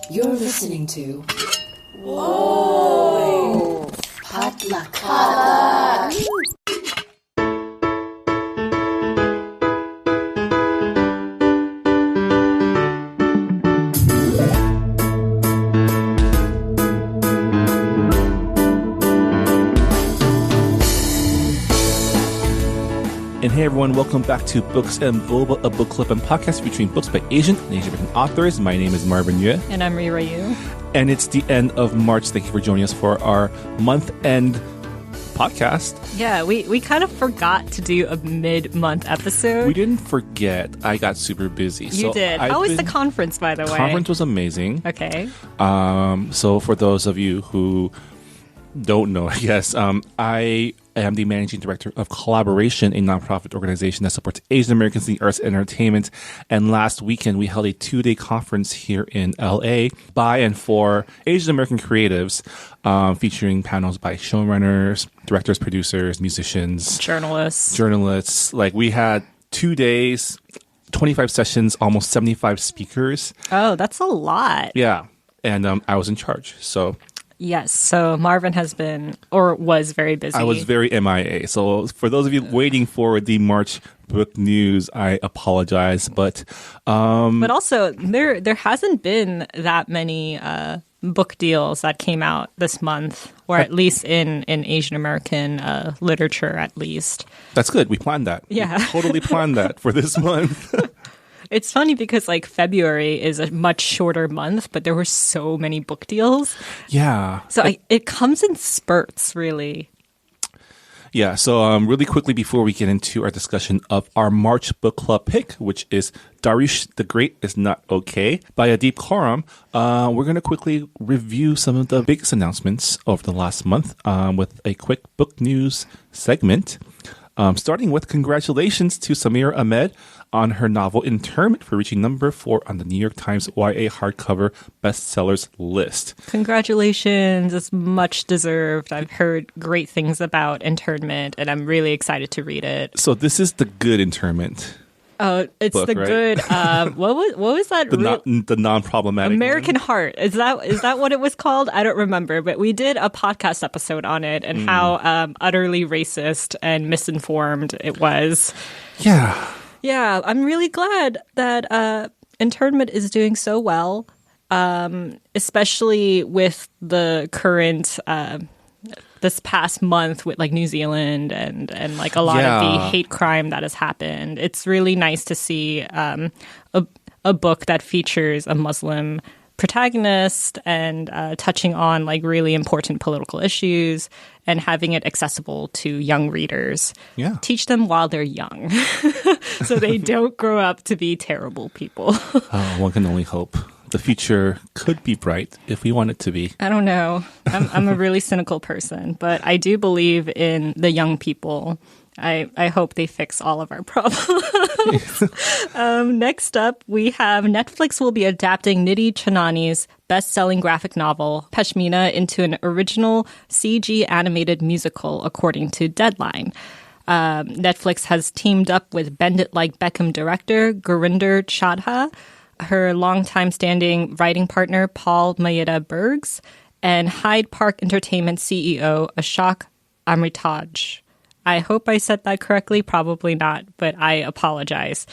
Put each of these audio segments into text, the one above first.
You're listening to Whoa! Potluck. And hey everyone, welcome back to Books and Boba, a book club and podcast featuring books by Asian and Asian American authors. My name is Marvin Yue. And I'm Rira Yu. And it's the end of March. Thank you for joining us for our month-end podcast. Yeah, we kind of forgot to do a mid-month episode. We didn't forget. I got super busy. You did. How was the conference, by the way? The conference was amazing. Okay. So for those of you who don't know, I guess, I am the managing director of Collaboration, a nonprofit organization that supports Asian Americans in the arts and entertainment. And last weekend, we held a 2-day conference here in LA by and for Asian American creatives, featuring panels by showrunners, directors, producers, musicians, journalists. Like, we had 2 days, 25 sessions, almost 75 speakers. Oh, that's a lot. Yeah. And I was in charge. So yes, so Marvin has been, or was very busy. I was very MIA. So for those of you waiting for the March book news, I apologize. But also, there hasn't been that many book deals that came out this month, or at least in Asian American literature, at least. That's good. We planned that. Yeah. We totally planned that for this month. It's funny because like February is a much shorter month, but there were so many book deals. Yeah. So it comes in spurts, really. Yeah. So really quickly before we get into our discussion of our March book club pick, which is Darius the Great is Not Okay by Adib Khorram, we're going to quickly review some of the biggest announcements of the last month with a quick book news segment. Starting with congratulations to Samira Ahmed on her novel Internment for reaching number 4 on the New York Times YA hardcover bestsellers list. Congratulations. It's much deserved. I've heard great things about Internment, and I'm really excited to read it. So this is the good Internment. Oh, it's book, the right? Good. What was that? The non-problematic American one? Heart. Is that what it was called? I don't remember, but we did a podcast episode on it and how utterly racist and misinformed it was. Yeah. Yeah, I'm really glad that Internment is doing so well, especially with the current this past month with like New Zealand and like a lot of the hate crime that has happened. It's really nice to see a book that features a Muslim protagonist and touching on like really important political issues and having it accessible to young readers. Yeah. Teach them while they're young so they don't grow up to be terrible people. One can only hope. The future could be bright if we want it to be. I don't know. I'm a really cynical person, but I do believe in the young people. I hope they fix all of our problems. Next up, we have Netflix will be adapting Nidhi Chanani's best-selling graphic novel, Pashmina, into an original CG animated musical, according to Deadline. Netflix has teamed up with Bend It Like Beckham director Gurinder Chadha, her longtime-standing writing partner Paul Mayeda-Bergs, and Hyde Park Entertainment CEO Ashok Amritaj. I hope I said that correctly. Probably not, but I apologize.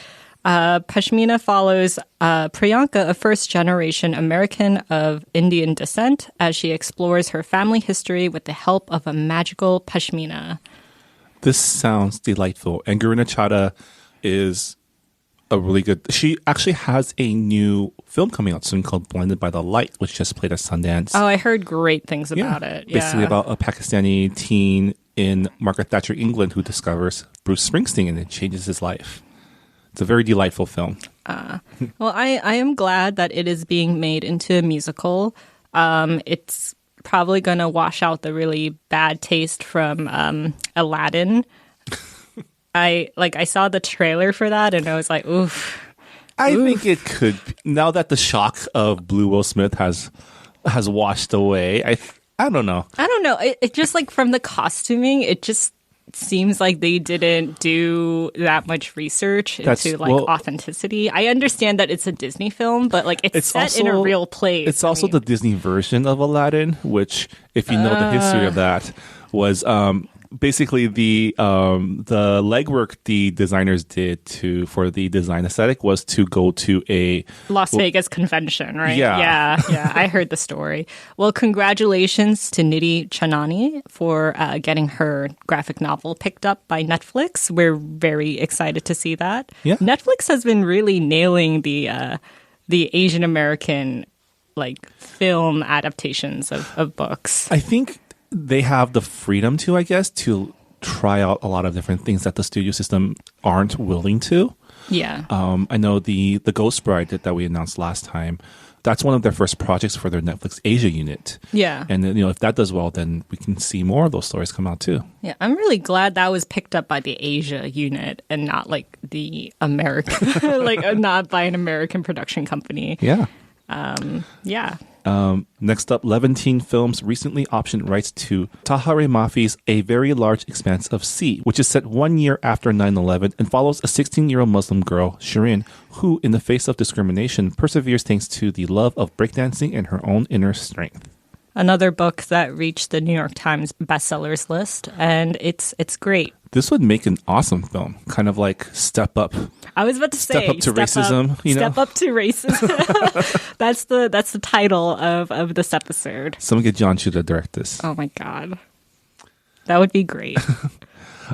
Pashmina follows Priyanka, a first-generation American of Indian descent, as she explores her family history with the help of a magical pashmina. This sounds delightful. And Gurinder Chadha is a really good... She actually has a new film coming out soon called Blinded by the Light, which just played at Sundance. Oh, I heard great things about it. Yeah. Basically about a Pakistani teen in Margaret Thatcher, England, who discovers Bruce Springsteen and it changes his life. It's a very delightful film. Well, I am glad that it is being made into a musical. It's probably going to wash out the really bad taste from Aladdin. I saw the trailer for that and I was like, oof. I think it could be, now that the shock of Blue Will Smith has washed away. I don't know. It just like from the costuming, it just it seems like they didn't do that much research into authenticity. I understand that it's a Disney film, but like it's set also, in a real place. It's also the Disney version of Aladdin, which, if you know the history of that, was basically the legwork the designers did for the design aesthetic was to go to a Las Vegas convention, right? Yeah. Yeah. I heard the story. Well, congratulations to Nidhi Chanani for getting her graphic novel picked up by Netflix. We're very excited to see that. Yeah. Netflix has been really nailing the Asian American like film adaptations of books. I think they have the freedom to, I guess, to try out a lot of different things that the studio system aren't willing to. Yeah. I know the Ghost Bride that we announced last time, that's one of their first projects for their Netflix Asia unit. Yeah. And then, if that does well, then we can see more of those stories come out too. Yeah, I'm really glad that was picked up by the Asia unit and not like the American, not by an American production company. Yeah. Yeah. Next up, Levantine Films recently optioned rights to Tahare Mafi's A Very Large Expanse of Sea, which is set 1 year after 9/11 and follows a 16-year-old Muslim girl, Shirin, who, in the face of discrimination, perseveres thanks to the love of breakdancing and her own inner strength. Another book that reached the New York Times bestsellers list, and it's great. This would make an awesome film, kind of like Step Up. I was about to say Step Up to Racism. Step Up to Racism. That's the title of this episode. Someone get John Chu to direct this. Oh my god, that would be great.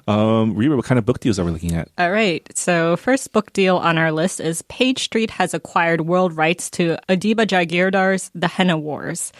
Reba, what kind of book deals are we looking at? All right. So first book deal on our list is Page Street has acquired world rights to Adiba Jagirdar's The Henna Wars.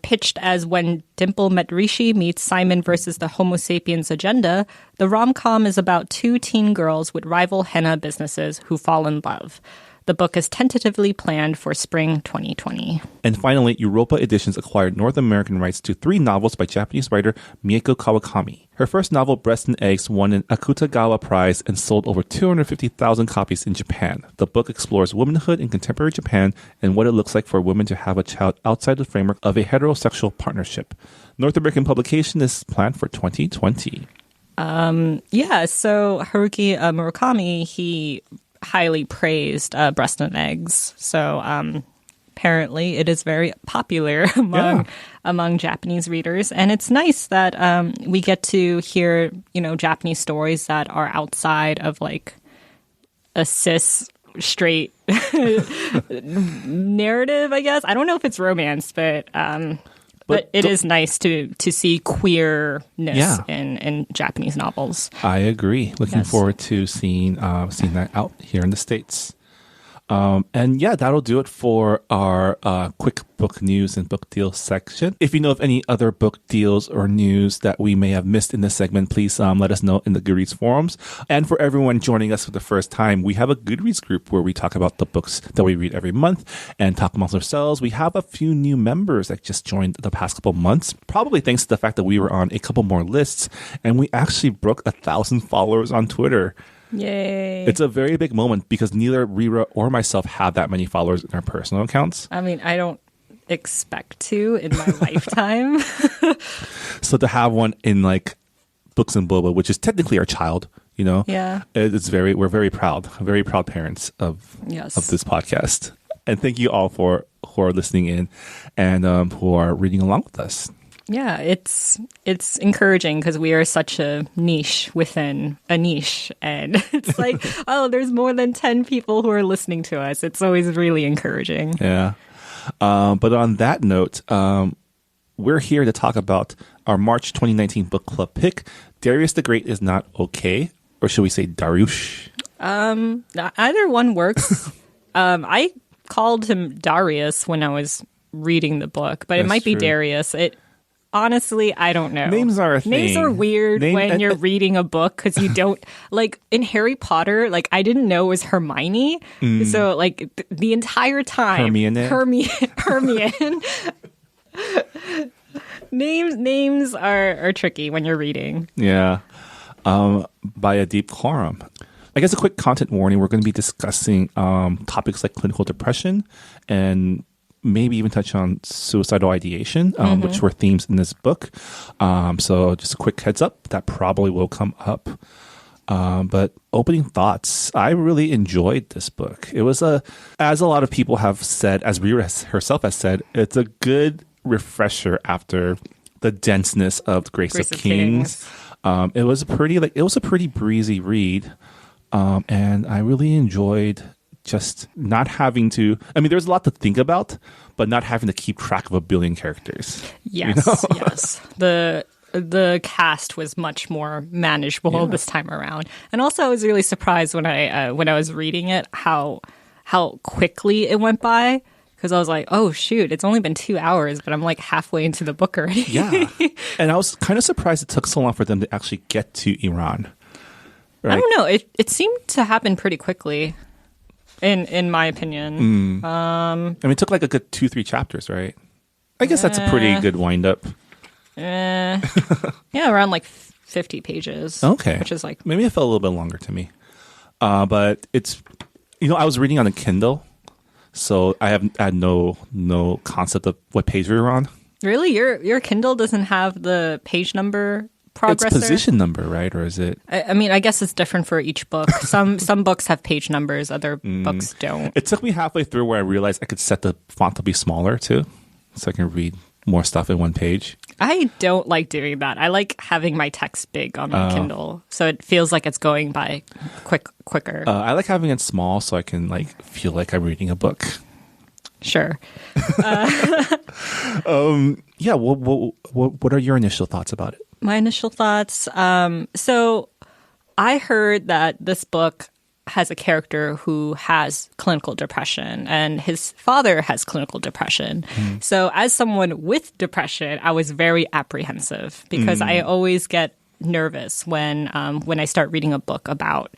Pitched as When Dimple Met Rishi meets Simon versus the Homo sapiens agenda, the rom-com is about two teen girls with rival henna businesses who fall in love. The book is tentatively planned for spring 2020. And finally, Europa Editions acquired North American rights to 3 novels by Japanese writer Mieko Kawakami. Her first novel, Breast and Eggs, won an Akutagawa Prize and sold over 250,000 copies in Japan. The book explores womanhood in contemporary Japan and what it looks like for women to have a child outside the framework of a heterosexual partnership. North American publication is planned for 2020. So Haruki Murakami, he highly praised Breast and Eggs. So apparently it is very popular among Japanese readers. And it's nice that we get to hear, Japanese stories that are outside of like a cis straight narrative, I guess. I don't know if it's romance, but it is nice to see queerness in Japanese novels. I agree. Looking forward to seeing that out here in the States. That'll do it for our quick book news and book deals section. If you know of any other book deals or news that we may have missed in this segment, please let us know in the Goodreads forums. And for everyone joining us for the first time, we have a Goodreads group where we talk about the books that we read every month and talk amongst ourselves. We have a few new members that just joined the past couple months, probably thanks to the fact that we were on a couple more lists, and we actually broke 1,000 followers on Twitter. Yay. It's a very big moment because neither Rira or myself have that many followers in our personal accounts. I mean, I don't expect to in my lifetime. So to have one in like Books and Boba, which is technically our child, Yeah. We're very proud parents of this podcast. And thank you all who are listening in and who are reading along with us. Yeah, it's encouraging because we are such a niche within a niche. And it's like, there's more than 10 people who are listening to us. It's always really encouraging. Yeah. But on that note, we're here to talk about our March 2019 book club pick. Darius the Great is not okay. Or should we say Darius? Either one works. I called him Darius when I was reading the book, but it might be Darius. Honestly, I don't know. Names are a thing. Names are weird when you're reading a book because you don't like in Harry Potter. Like I didn't know it was Hermione, so like the entire time Hermione. Names are tricky when you're reading. Yeah, by Adib Khorram. I guess a quick content warning: we're going to be discussing topics like clinical depression and maybe even touch on suicidal ideation, which were themes in this book. So just a quick heads up, that probably will come up. But opening thoughts, I really enjoyed this book. It was as a lot of people have said, as Rira herself has said, it's a good refresher after the denseness of Grace of Kings. It was a pretty breezy read. And I really enjoyed just not having to, I mean, there's a lot to think about, but not having to keep track of a billion characters. Yes, yes. The cast was much more manageable this time around. And also I was really surprised when I was reading it, how quickly it went by. Because I was like, oh, shoot, it's only been 2 hours, but I'm like halfway into the book already. Yeah. And I was kind of surprised it took so long for them to actually get to Iran. Right? I don't know. It seemed to happen pretty quickly, in my opinion. I mean, it took like a good 2-3 chapters, right? I guess that's a pretty good wind-up. Yeah, around like 50 pages. Okay. Which is like... Maybe it felt a little bit longer to me. But it's... I was reading on a Kindle. So I had no concept of what page we were on. Really? Your Kindle doesn't have the page number progressor? It's position number, right? Or is it? I mean, I guess it's different for each book. Some books have page numbers, other books don't. It took me halfway through where I realized I could set the font to be smaller too, so I can read more stuff in one page. I don't like doing that. I like having my text big on my Kindle, so it feels like it's going by quicker. I like having it small so I can like feel like I'm reading a book. Sure. Yeah. What are your initial thoughts about it? My initial thoughts. So I heard that this book has a character who has clinical depression, and his father has clinical depression. So as someone with depression, I was very apprehensive because I always get nervous when I start reading a book about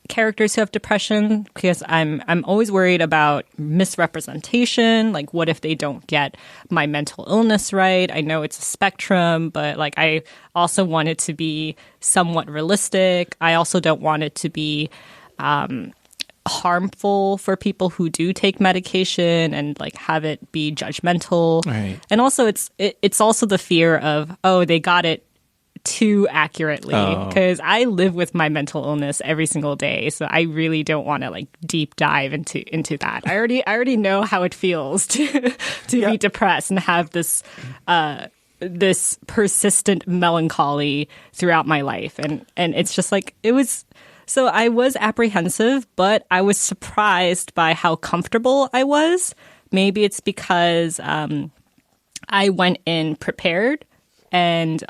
characters who have depression, because I'm always worried about misrepresentation. Like, what if they don't get my mental illness right? I know it's a spectrum, but like I also want it to be somewhat realistic. I also don't want it to be harmful for people who do take medication and like have it be judgmental. Right. And also it's also the fear of, oh, they got it too accurately, because I live with my mental illness every single day, so I really don't want to like deep dive into that. I already know how it feels to be depressed and have this this persistent melancholy throughout my life, and it's just like it was. So I was apprehensive, but I was surprised by how comfortable I was. Maybe it's because I went in prepared, and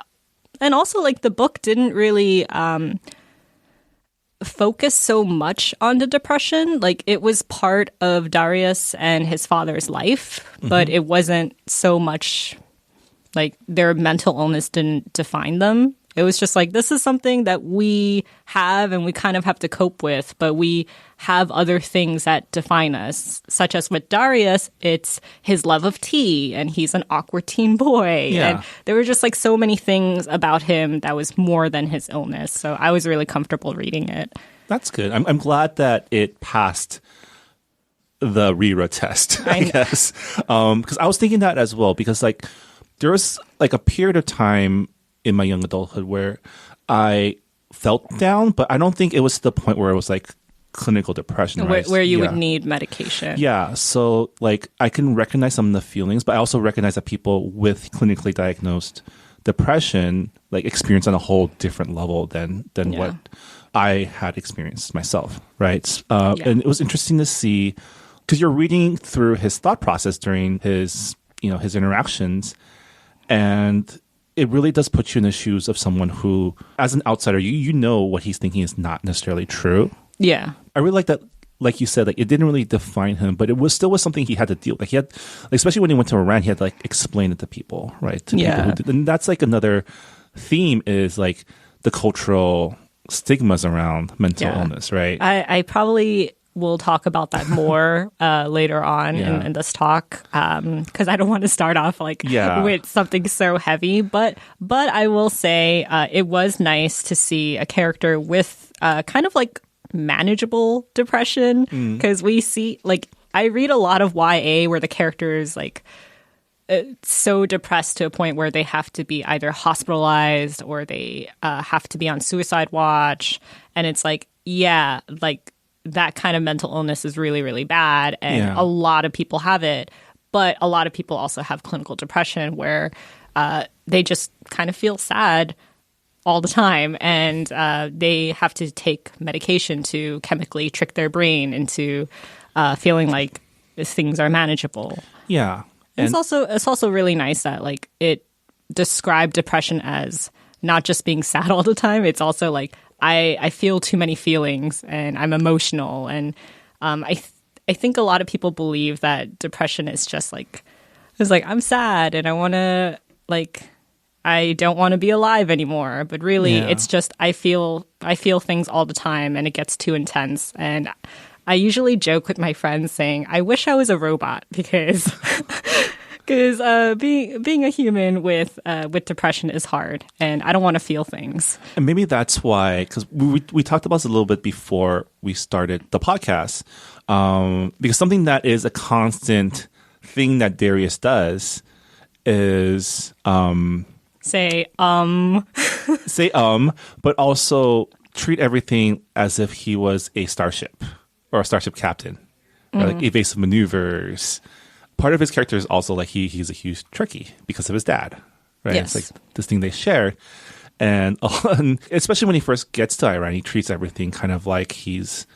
also like the book didn't really focus so much on the depression. Like, it was part of Darius and his father's life, but it wasn't so much like their mental illness didn't define them. It was just like, this is something that we have and we kind of have to cope with, but we have other things that define us, such as with Darius, it's his love of tea, and he's an awkward teen boy. Yeah. And there were just like so many things about him that was more than his illness. So I was really comfortable reading it. That's good. I'm glad that it passed the Rira test, I guess. Because I was thinking that as well, because like there was like a period of time in my young adulthood where I felt down, but I don't think it was to the point where it was like clinical depression. Where you would need medication. Yeah. So like I can recognize some of the feelings, but I also recognize that people with clinically diagnosed depression like experience on a whole different level than what I had experienced myself. Right. And it was interesting to see, because you're reading through his thought process during his interactions, and it really does put you in the shoes of someone who, as an outsider, you know what he's thinking is not necessarily true. Yeah. I really like that, like you said, like it didn't really define him, but it was still something he had to deal with. Like he had, like, especially when he went to Iran, he had to like explain it to people, right? To people who did. And that's like another theme, is like the cultural stigmas around mental illness, right? I probably will talk about that more later on in this talk, because I don't want to start off like with something so heavy. But I will say it was nice to see a character with kind of like manageable depression, because we see like I read a lot of YA where the characters like so depressed to a point where they have to be either hospitalized or they have to be on suicide watch. And it's like, yeah, like that kind of mental illness is really, really bad. And a lot of people have it. But a lot of people also have clinical depression where they just kind of feel sad all the time. And they have to take medication to chemically trick their brain into feeling like things are manageable. Yeah. And it's also really nice that like it described depression as not just being sad all the time. It's also like I feel too many feelings and I'm emotional. And I think a lot of people believe that depression is just like it's like I'm sad and I don't want to be alive anymore. But really, it's just I feel things all the time and it gets too intense. And I usually joke with my friends saying, I wish I was a robot because being a human with depression is hard and I don't want to feel things. And maybe that's why, because we talked about this a little bit before we started the podcast, because something that is a constant thing that Darius does is say but also treat everything as if he was a starship or a starship captain, or like evasive maneuvers. Part of his character is also like he's a huge Trekkie because of his dad, right? Yes. It's like this thing they share, and especially when he first gets to Iran, he treats everything kind of like he's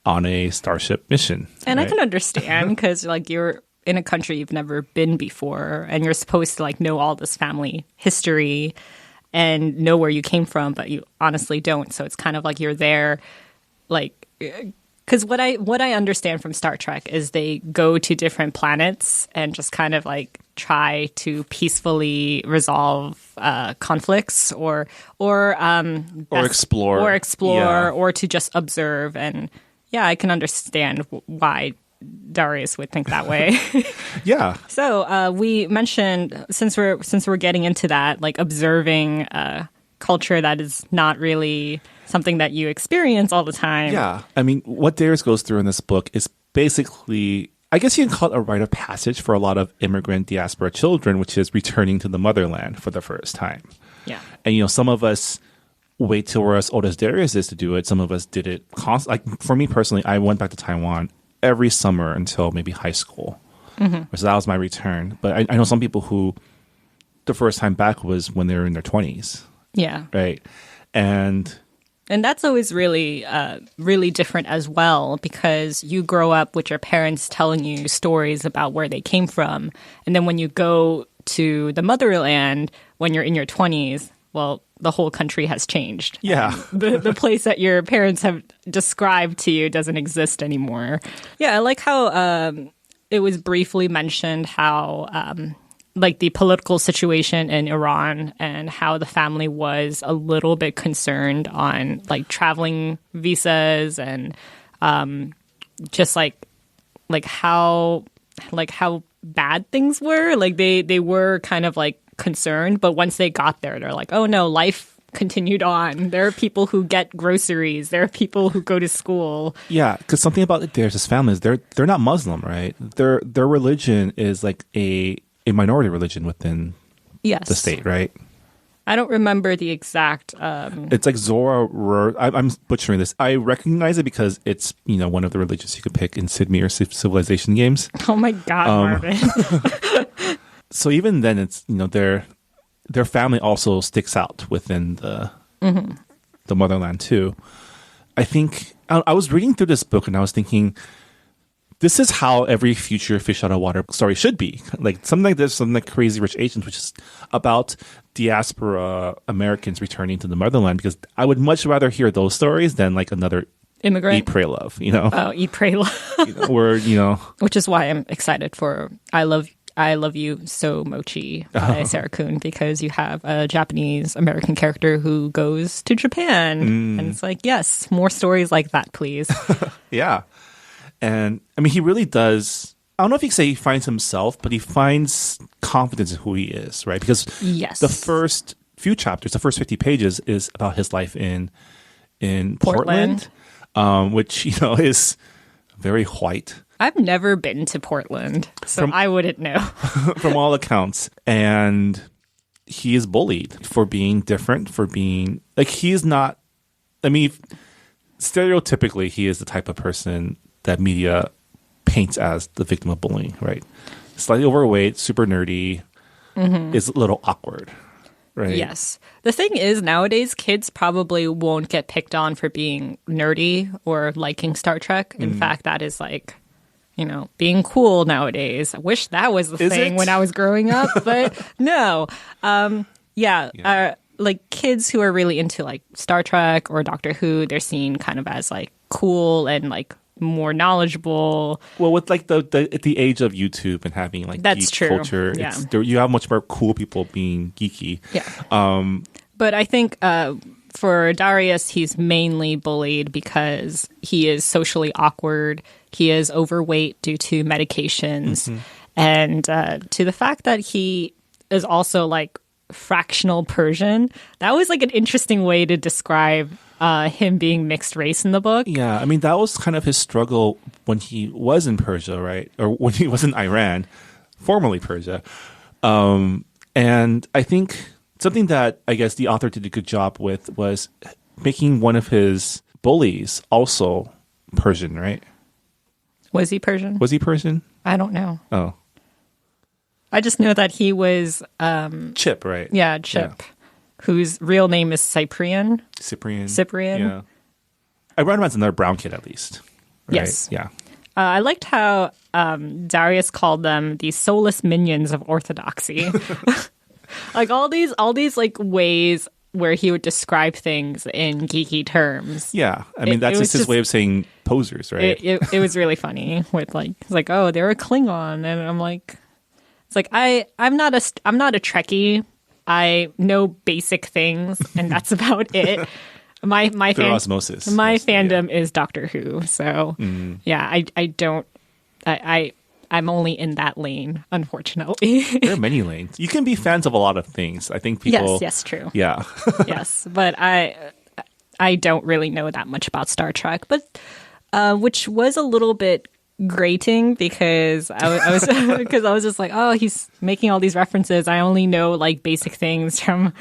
on a starship mission. And right? I can understand because like you're in a country you've never been before, and you're supposed to like know all this family history and know where you came from, but you honestly don't. So it's kind of like you're there, like. Because what I understand from Star Trek is they go to different planets and just kind of like try to peacefully resolve conflicts or explore or to just observe. And yeah, I can understand why Darius would think that way. Yeah. So we mentioned since we're getting into that, like observing culture that is not really something that you experience all the time. Yeah. I mean, what Darius goes through in this book is basically, I guess you can call it a rite of passage for a lot of immigrant diaspora children, which is returning to the motherland for the first time. Yeah. And, some of us wait till we're as old as Darius is to do it. Some of us did it constantly. Like, for me personally, I went back to Taiwan every summer until maybe high school. Mm-hmm. So that was my return. But I know some people who the first time back was when they were in their 20s. Yeah. Right. And that's always really, really different as well, because you grow up with your parents telling you stories about where they came from. And then when you go to the motherland, when you're in your 20s, well, the whole country has changed. Yeah. The place that your parents have described to you doesn't exist anymore. Yeah, I like how it was briefly mentioned how like the political situation in Iran and how the family was a little bit concerned on like traveling visas and just like how bad things were. Like they were kind of like concerned, but once they got there, they're like, oh no, life continued on. There are people who get groceries. There are people who go to school. Yeah, because something about Darius' family is they're not Muslim, right? Their religion is like a minority religion within the state, right? I don't remember the exact... It's like Zoroaster. I'm butchering this. I recognize it because it's, one of the religions you could pick in Sid Meier's Civilization games. Oh my God, Marvin. So even then, it's, their family also sticks out within the motherland too. I think, I was reading through this book and I was thinking, this is how every future fish out of water story should be. Like something like this, something like Crazy Rich Asians, which is about diaspora Americans returning to the motherland, because I would much rather hear those stories than like another immigrant. Eat, Pray, Love, Oh, Eat, Pray, Love. Where, Which is why I'm excited for I Love You So Mochi by Sarah Kuhn, because you have a Japanese American character who goes to Japan. And it's like, yes, more stories like that, please. Yeah. And I mean, he really does. I don't know if you could say he finds himself, but he finds confidence in who he is, right? Because the first few chapters, the first 50 pages, is about his life in Portland. Which, is very white. I've never been to Portland, so I wouldn't know. From all accounts. And he is bullied for being different, for being like, he's not, I mean, stereotypically, he is the type of person that media paints as the victim of bullying, right? Slightly overweight, super nerdy, is a little awkward, right? Yes. The thing is, nowadays, kids probably won't get picked on for being nerdy or liking Star Trek. In fact, that is like, you know, being cool nowadays. I wish that was the thing when I was growing up, but no. Like kids who are really into like Star Trek or Doctor Who, they're seen kind of as like cool and like more knowledgeable. Well, with like at the age of YouTube and having like that's geek true. Culture, you have much more cool people being geeky. Yeah. But I think for Darius, he's mainly bullied because he is socially awkward. He is overweight due to medications, and to the fact that he is also like fractional Persian. That was like an interesting way to describe him being mixed race in the book. Yeah, I mean, that was kind of his struggle when he was in Persia, right? Or when he was in Iran, formerly Persia. And I think something that I guess the author did a good job with was making one of his bullies also Persian, right? Was he Persian? Was he Persian? I don't know. Oh. I just know that he was... Chip, right? Yeah, Chip. Yeah. Whose real name is Cyprian. Cyprian. Yeah. I run around as another brown kid, at least. Right? Yes. Yeah. I liked how Darius called them the soulless minions of orthodoxy. Like all these like ways where he would describe things in geeky terms. Yeah. I mean, that's just his way of saying posers, right? It was really funny with like, it's like, oh, they're a Klingon. And I'm like, it's like, I'm not a Trekkie. I know basic things, and that's about it. My osmosis. My fandom is Doctor Who, so yeah, I'm only in that lane, unfortunately. There are many lanes. You can be fans of a lot of things. I think people. Yes, true. Yeah. Yes, but I don't really know that much about Star Trek, but which was a little bit grating because I was just like, oh, he's making all these references. I only know like basic things from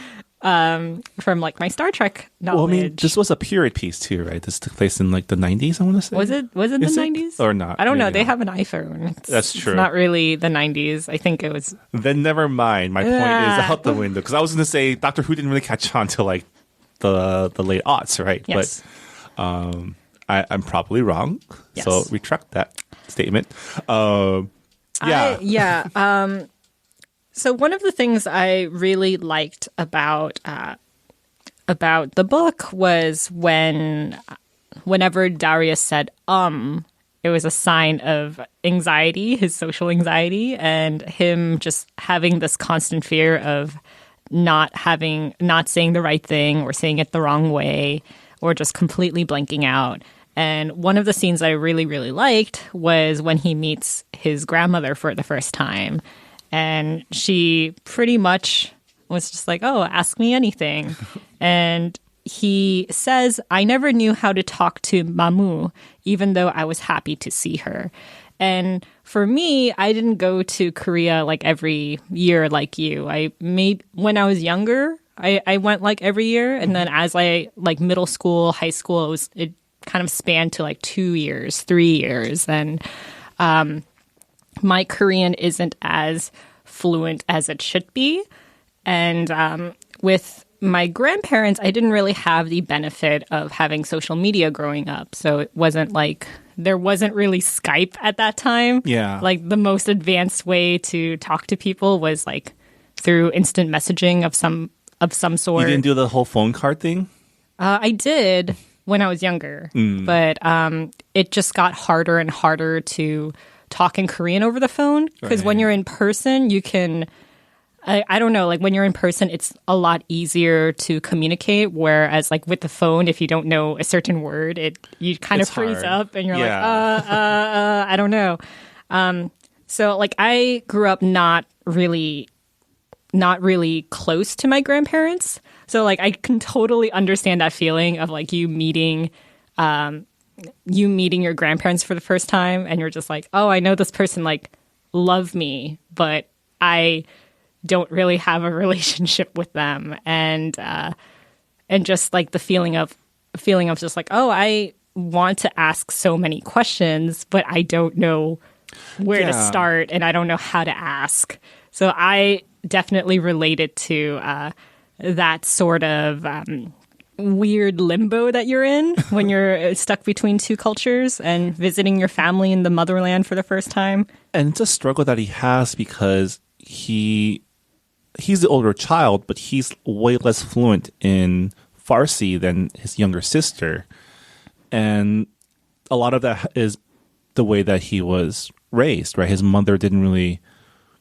like my Star Trek knowledge. Well, I mean, this was a period piece too, right? This took place in like the 90s, I want to say. Was it the 90s? Or not? I don't know. They have an iPhone. That's true. It's not really the 90s. I think it was. Then never mind. My point is out the window because I was going to say Doctor Who didn't really catch on till like the late aughts, right? Yes. But I'm probably wrong. Yes. So retract that statement. So one of the things I really liked about the book was whenever Darius said it was a sign of anxiety, his social anxiety, and him just having this constant fear of not saying the right thing or saying it the wrong way or just completely blanking out. And one of the scenes I really, really liked was when he meets his grandmother for the first time. And she pretty much was just like, oh, ask me anything. And he says, I never knew how to talk to Mamu, even though I was happy to see her. And for me, I didn't go to Korea like every year like you. When I was younger, I went like every year. And then as I like middle school, high school, it kind of spanned to like 2 years, 3 years. And my Korean isn't as fluent as it should be. And with my grandparents, I didn't really have the benefit of having social media growing up. So it wasn't like there wasn't really Skype at that time. Yeah. Like the most advanced way to talk to people was like through instant messaging of some sort. You didn't do the whole phone card thing? I did when I was younger, but it just got harder and harder to talk in Korean over the phone because when you're in person, you can, I don't know, like when you're in person, it's a lot easier to communicate. Whereas like with the phone, if you don't know a certain word, you kind of freeze up and you're like, I don't know. So like I grew up not really close to my grandparents. So like I can totally understand that feeling of like you meeting you meeting your grandparents for the first time, and you're just like, oh, I know this person like love me, but I don't really have a relationship with them, and just like the feeling of just like, oh, I want to ask so many questions, but I don't know where to start, and I don't know how to ask. So I definitely related to that sort of weird limbo that you're in when you're stuck between two cultures and visiting your family in the motherland for the first time. And it's a struggle that he has because he's the older child, but he's way less fluent in Farsi than his younger sister. And a lot of that is the way that he was raised, right? His mother didn't really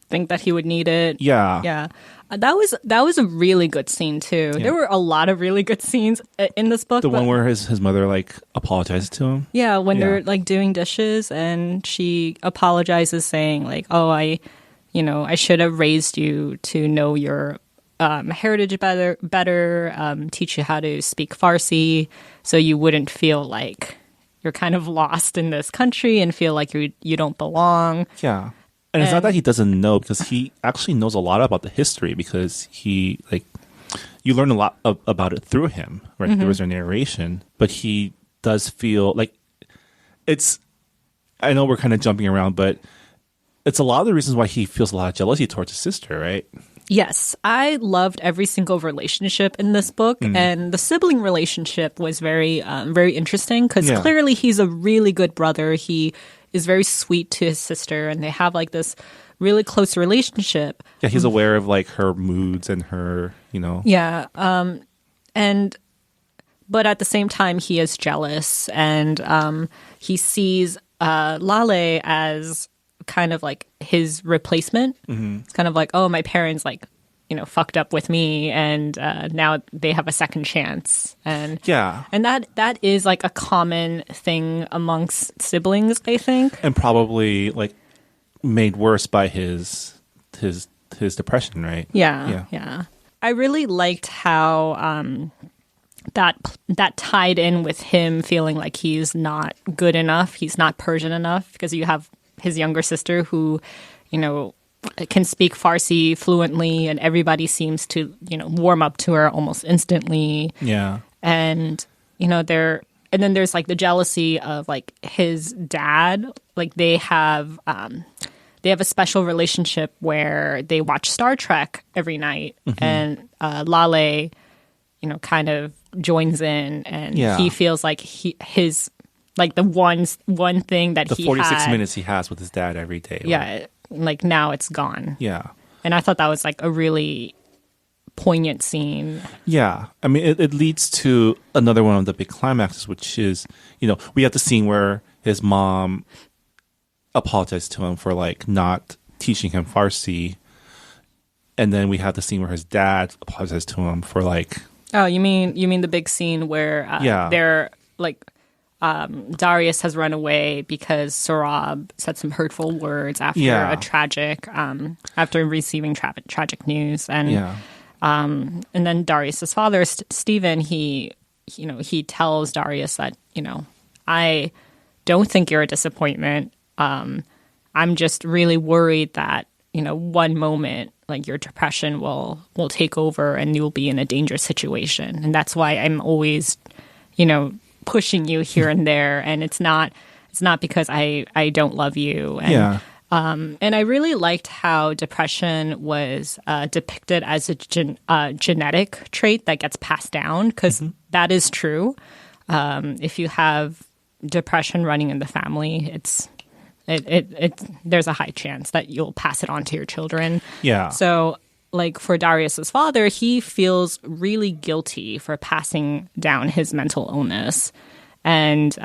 think that he would need it. Yeah. That was a really good scene too. Yeah. There were a lot of really good scenes in this book. The one where his mother like apologizes to him. Yeah, when they're like doing dishes and she apologizes saying like, "Oh, I should have raised you to know your heritage better, teach you how to speak Farsi so you wouldn't feel like you're kind of lost in this country and feel like you don't belong." Yeah. And it's not that he doesn't know, because he actually knows a lot about the history, because you learn a lot about it through him, right? Mm-hmm. There was a narration, but he does feel like I know we're kind of jumping around, but it's a lot of the reasons why he feels a lot of jealousy towards his sister, right? Yes, I loved every single relationship in this book, and the sibling relationship was very, very interesting because clearly he's a really good brother. He is very sweet to his sister, and they have like this really close relationship. Yeah, he's aware of like her moods and her, Yeah, but at the same time, he is jealous, and he sees Lale as kind of like his replacement. It's kind of like, oh, my parents like fucked up with me, and now they have a second chance. And and that is like a common thing amongst siblings, I think, and probably like made worse by his depression, right? Yeah. I really liked how that tied in with him feeling like he's not good enough, he's not Persian enough, because you have his younger sister who, can speak Farsi fluently, and everybody seems to, warm up to her almost instantly. Yeah. And, and then there's like the jealousy of like his dad. Like they have a special relationship where they watch Star Trek every night, and Lale, kind of joins in, and he feels like his like the one thing that the he 46 had, minutes he has with his dad every day. Yeah, like now it's gone. Yeah. And I thought that was like a really poignant scene. Yeah. I mean, it leads to another one of the big climaxes, which is, we have the scene where his mom apologized to him for like not teaching him Farsi. And then we have the scene where his dad apologized to him for like... Oh, you mean the big scene where they're like... Darius has run away because Sorab said some hurtful words after after receiving tragic news, and then Darius's father, Stephen, he tells Darius that I don't think you're a disappointment. I'm just really worried that one moment like your depression will take over and you'll be in a dangerous situation, and that's why I'm always pushing you here and there, and it's not because I don't love you. And, and I really liked how depression was depicted as a genetic trait that gets passed down, because that is true. If you have depression running in the family, there's a high chance that you'll pass it on to your children. Yeah. So like for Darius's father, he feels really guilty for passing down his mental illness. And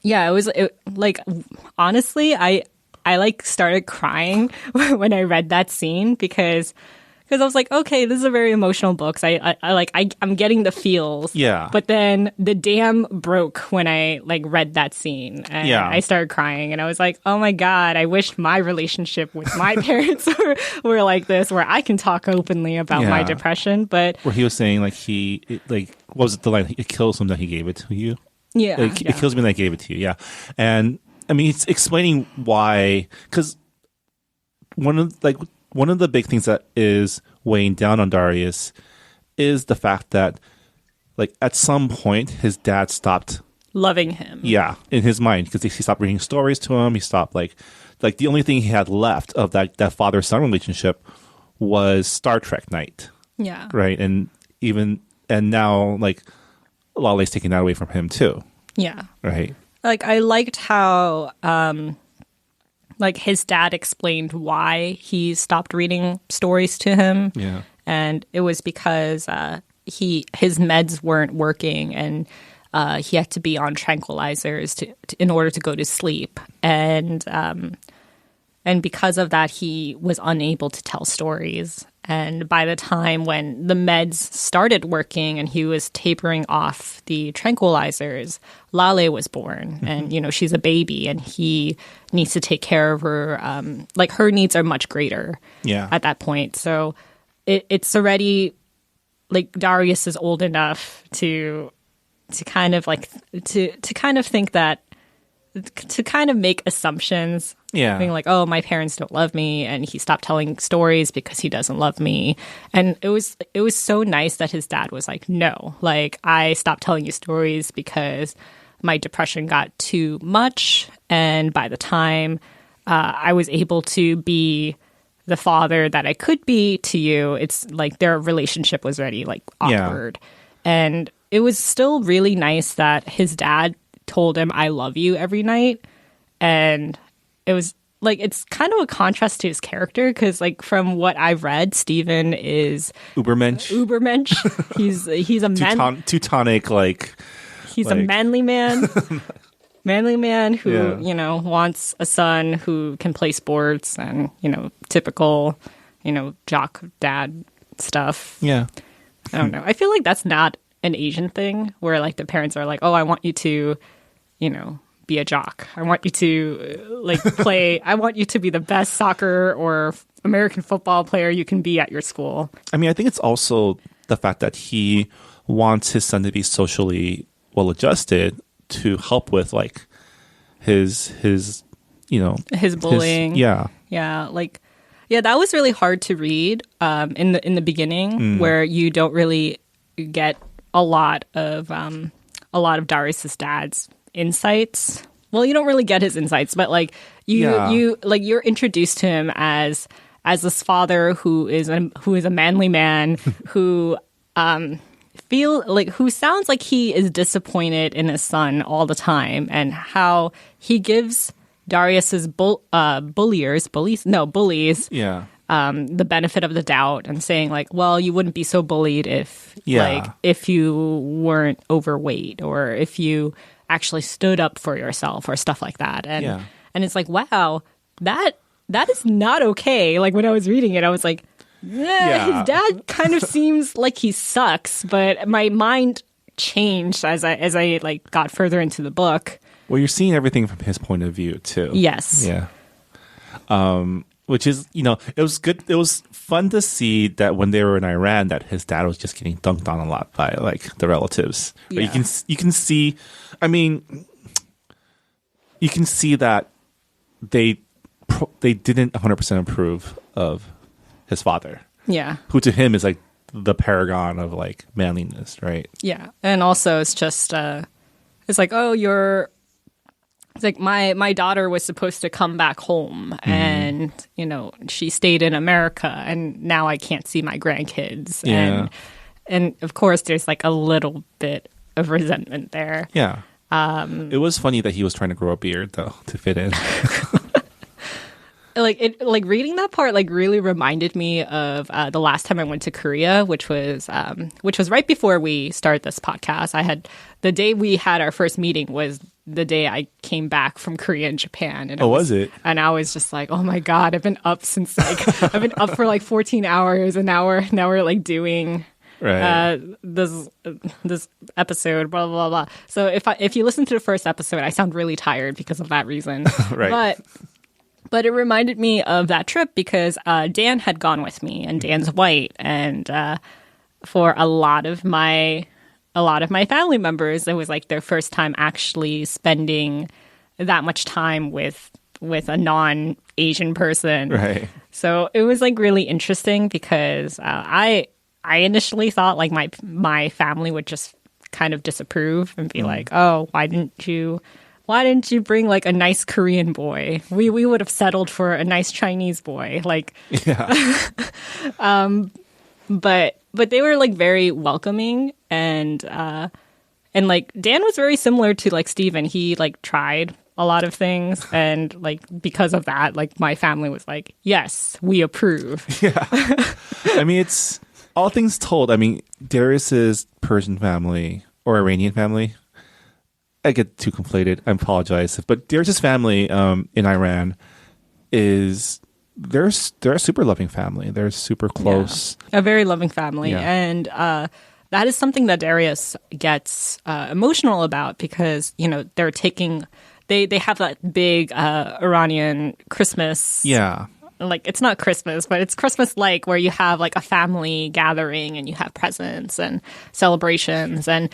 it was like, honestly, I like started crying when I read that scene because I was like, okay, this is a very emotional book. So I'm getting the feels. Yeah. But then the dam broke when I like read that scene, and I started crying, and I was like, oh my God, I wish my relationship with my parents were like this, where I can talk openly about my depression. But where he was saying like what was it, the line, it kills him that he gave it to you? Yeah, It kills me that I gave it to you. Yeah. And I mean, it's explaining why, because one of the big things that is weighing down on Darius is the fact that, like, at some point his dad stopped loving him. Yeah, in his mind, because he stopped reading stories to him. He stopped like the only thing he had left of that father-son relationship was Star Trek night. Yeah. Right. And now like Lale's taking that away from him too. Yeah. Right. Like, I liked how like his dad explained why he stopped reading stories to him. Yeah. And it was because his meds weren't working, and he had to be on tranquilizers in order to go to sleep. And because of that, he was unable to tell stories. And by the time when the meds started working and he was tapering off the tranquilizers, Lale was born. And, she's a baby, and he needs to take care of her. Like, her needs are much greater at that point. So it's already, like, Darius is old enough to kind of like to kind of think that, to kind of make assumptions. Yeah. Being like, oh, my parents don't love me, and he stopped telling stories because he doesn't love me. And it was so nice that his dad was like, no, like, I stopped telling you stories because my depression got too much. And by the time I was able to be the father that I could be to you, it's like their relationship was already like awkward. Yeah. And it was still really nice that his dad told him, I love you every night. And it was like, it's kind of a contrast to his character, because like from what I've read, Steven is Ubermensch. He's a man. Teutonic, like he's a manly man. Manly man who, wants a son who can play sports and, typical, jock dad stuff. Yeah. I don't know. I feel like that's not an Asian thing, where like the parents are like, oh, I want you to, be a jock. I want you to like play. I want you to be the best soccer or American football player you can be at your school. I mean, I think it's also the fact that he wants his son to be socially well adjusted to help with like his bullying. Yeah. That was really hard to read in the beginning, where you don't really get a lot of Darius's dad's insights. Well, you don't really get his insights, but like you're introduced to him as this father who is a manly man who who sounds like he is disappointed in his son all the time, and how he gives Darius's bullies the benefit of the doubt, and saying like, well, you wouldn't be so bullied if you weren't overweight, or if you actually stood up for yourself, or stuff like that. And it's like, wow, that is not okay. Like, when I was reading it, I was like, his dad kind of seems like he sucks, but my mind changed as I like got further into the book. Well, you're seeing everything from his point of view too. Yes. Yeah. Which is, it was good. It was fun to see that when they were in Iran, that his dad was just getting dunked on a lot by like the relatives. Yeah. But you can see, I mean, you can see that they didn't 100% approve of his father. Yeah. Who to him is like the paragon of like manliness, right? Yeah. And also it's just, it's like, oh, it's like my daughter was supposed to come back home, and she stayed in America, and now I can't see my grandkids. Yeah. And of course there's like a little bit of resentment there. Yeah. It was funny that he was trying to grow a beard though to fit in. Like reading that part like really reminded me of the last time I went to Korea, which was right before we started this podcast. The day we had our first meeting was the day I came back from Korea and Japan. And was it? And I was just like, oh my God, I've been up since like I've been up for like 14 hours, and now we're like doing this episode, blah blah blah. So if you listen to the first episode, I sound really tired because of that reason. Right. But it reminded me of that trip because Dan had gone with me, and Dan's white, and for a lot of my a lot of my family members, it was like their first time actually spending that much time with a non-Asian person. Right. So it was like really interesting because I initially thought like my family would just kind of disapprove and be like, oh, why didn't you bring like a nice Korean boy? We would have settled for a nice Chinese boy. Like, Yeah. but they were like very welcoming and like Dan was very similar to like Steven. He like tried a lot of things and like because of that, like my family was like, yes, we approve. Yeah. I mean, it's all things told. I mean, Darius's Persian family or Iranian family, I get too conflated. I apologize. But Darius's family in Iran they're a super loving family. They're super close. Yeah. A very loving family. Yeah. And that is something that Darius gets emotional about because, you know, they're taking... They have that big Iranian Christmas. Yeah. Like, it's not Christmas, but it's Christmas-like where you have, like, a family gathering and you have presents and celebrations. And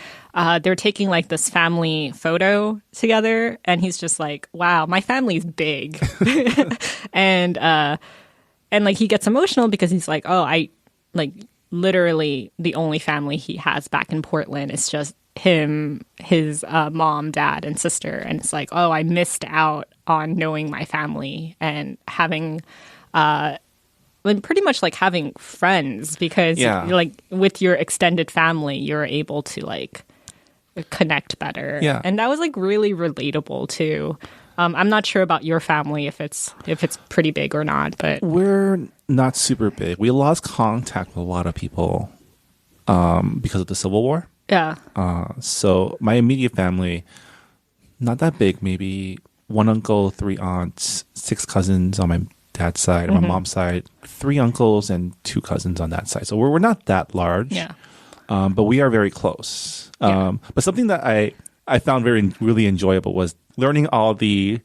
they're taking, like, this family photo together. And he's just like, wow, my family's big. And, like, he gets emotional because he's like, oh, literally the only family he has back in Portland is just him, his mom, dad, and sister. And it's like, oh, I missed out on knowing my family and having pretty much like having friends because like with your extended family, you're able to like connect better. Yeah. And that was like really relatable too. I'm not sure about your family if it's pretty big or not, but We're not super big. We lost contact with a lot of people because of the Civil War. yeah. So my immediate family, not that big, maybe one uncle, 3 aunts, 6 cousins on my dad's side, on my mom's side, 3 uncles and 2 cousins on that side. So we're not that large, Yeah. but we are very close. Yeah. But something that I found really enjoyable was learning all the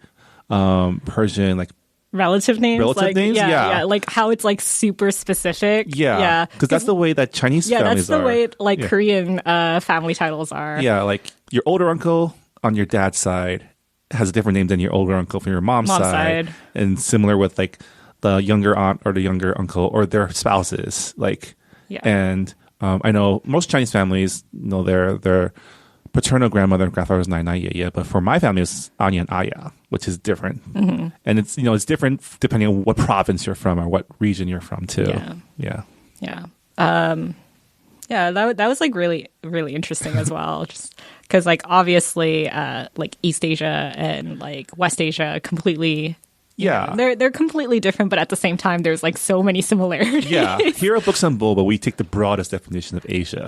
Persian, like, Relative names? Relative names? Yeah. Like how it's like super specific. yeah, because that's the way that Chinese Yeah, families that's the are. way like Yeah. Korean family titles are. Yeah, like your older uncle on your dad's side has a different name than your older uncle from your mom's side. And similar with like the younger aunt or the younger uncle or their spouses. Like, Yeah. and I know most Chinese families, you know, their paternal grandmother and grandfather was Nai Nai Ye, but for my family it's Anya and Aya, which is different. And it's, you know, it's different depending on what province you're from or what region you're from too. Yeah. Yeah. Yeah. That was like really, really interesting as well. Just because like obviously like East Asia and like West Asia completely Yeah. they're completely different, but at the same time there's like so many similarities. Yeah. Here at Books on Boba, we take the broadest definition of Asia.